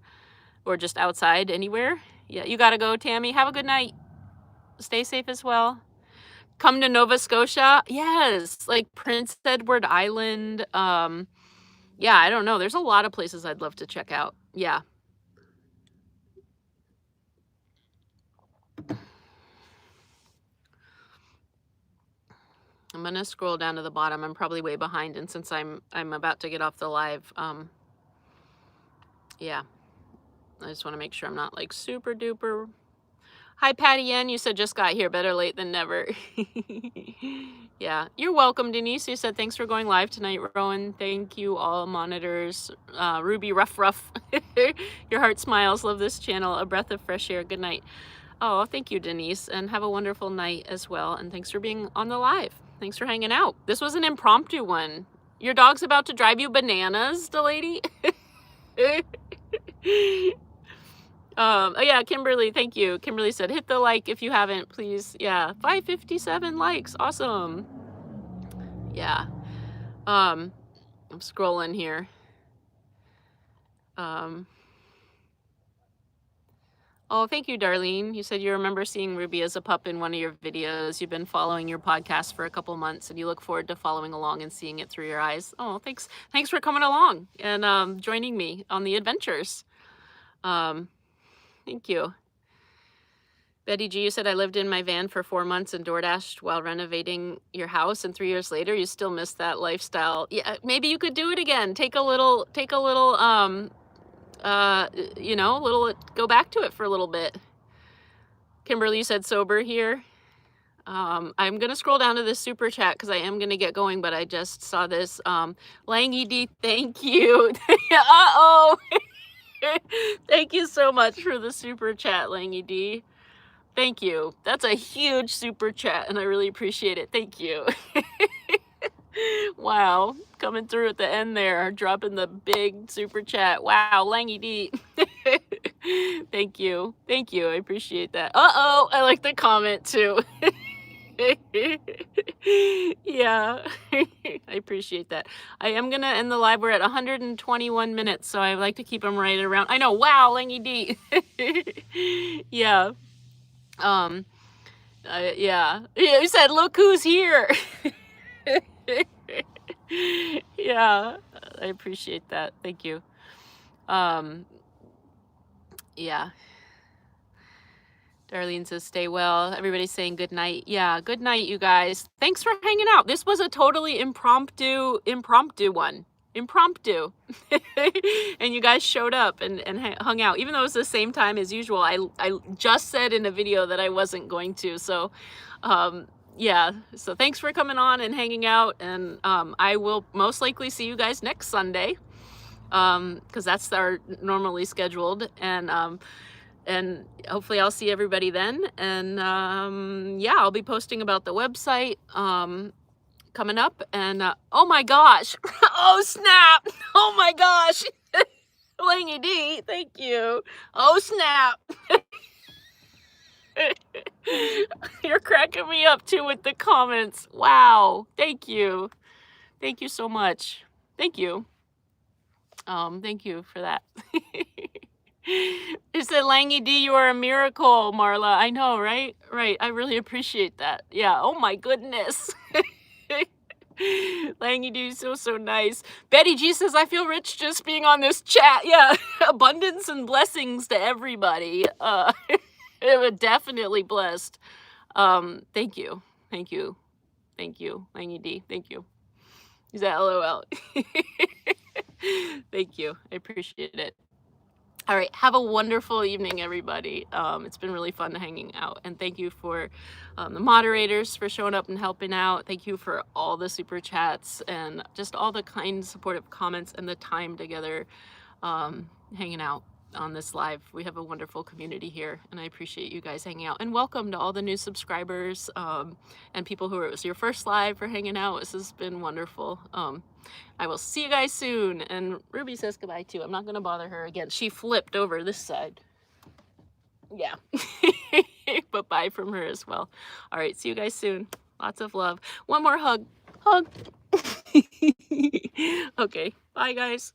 just outside anywhere? Yeah, you gotta go, Tammy. Have a good night. Stay safe as well. Come to Nova Scotia? Yes, like Prince Edward Island. Yeah, I don't know. There's a lot of places I'd love to check out. Yeah. I'm gonna scroll down to the bottom. I'm probably way behind, and since I'm about to get off the live, yeah, I just want to make sure I'm not like super duper. Hi, Patty Ann. You said just got here. Better late than never. Yeah, you're welcome, Denise. You said thanks for going live tonight, Rowan. Thank you, all monitors. Ruby Ruff. Your heart smiles. Love this channel. A breath of fresh air. Good night. Oh, thank you, Denise, and have a wonderful night as well. And thanks for being on the live. Thanks for hanging out. This was an impromptu one. Your dog's about to drive you bananas, the lady. Oh yeah, Kimberly, thank you. Kimberly said, hit the like if you haven't, please. Yeah, 557 likes. Awesome. Yeah. I'm scrolling here. Oh, thank you, Darlene. You said you remember seeing Ruby as a pup in one of your videos. You've been following your podcast for a couple months, and you look forward to following along and seeing it through your eyes. Oh, thanks. Thanks for coming along and joining me on the adventures. Thank you. Betty G, you said I lived in my van for 4 months and DoorDashed while renovating your house, and 3 years later you still miss that lifestyle. Yeah, maybe you could do it again. Take a little you know, go back to it for a little bit. Kimberly, you said sober here. I'm gonna scroll down to this super chat because I am gonna get going, but I just saw this. Langy D, thank you. Uh-oh. Thank you so much for the super chat, Langy D. Thank you. That's a huge super chat, and I really appreciate it. Thank you. Wow, coming through at the end there, dropping the big super chat. Wow, Langy D. Thank you. Thank you. I appreciate that. Uh-oh, I like the comment too. Yeah, I appreciate that. I am going to end the live. We're at 121 minutes, so I like to keep them right around. I know. Wow, Langy D. Yeah. Yeah. You said, look who's here. Yeah, I appreciate that. Thank you. Yeah. Darlene says, stay well. Everybody's saying good night. Yeah, good night, you guys. Thanks for hanging out. This was a totally impromptu one. Impromptu. And you guys showed up and hung out. Even though it was the same time as usual, I just said in a video that I wasn't going to. So, yeah. So thanks for coming on and hanging out. And I will most likely see you guys next Sunday. Because that's our normally scheduled. And hopefully I'll see everybody then. And yeah, I'll be posting about the website coming up. And oh my gosh. Oh snap. Oh my gosh. Langy D, thank you. Oh snap. You're cracking me up too with the comments. Wow. Thank you. Thank you so much. Thank you. Thank you for that. It said, Langy D, you are a miracle, Marla. I know, right? Right. I really appreciate that. Yeah. Oh my goodness. Langy D, so nice. Betty G says, I feel rich just being on this chat. Yeah. Abundance and blessings to everybody. Definitely blessed. Thank you. Thank you. Thank you, Langy D. Thank you. Is that LOL? Thank you. I appreciate it. All right, have a wonderful evening, everybody. It's been really fun hanging out, and thank you for the moderators for showing up and helping out. Thank you for all the super chats and just all the kind, supportive comments and the time together hanging out on this live. We have a wonderful community here, and I appreciate you guys hanging out. And welcome to all the new subscribers and people who it was your first live for hanging out. This has been wonderful. I will see you guys soon. And Ruby says goodbye too. I'm not going to bother her again. She flipped over this side. Yeah. But bye from her as well. All right. See you guys soon. Lots of love. One more hug. Hug. Okay, bye guys.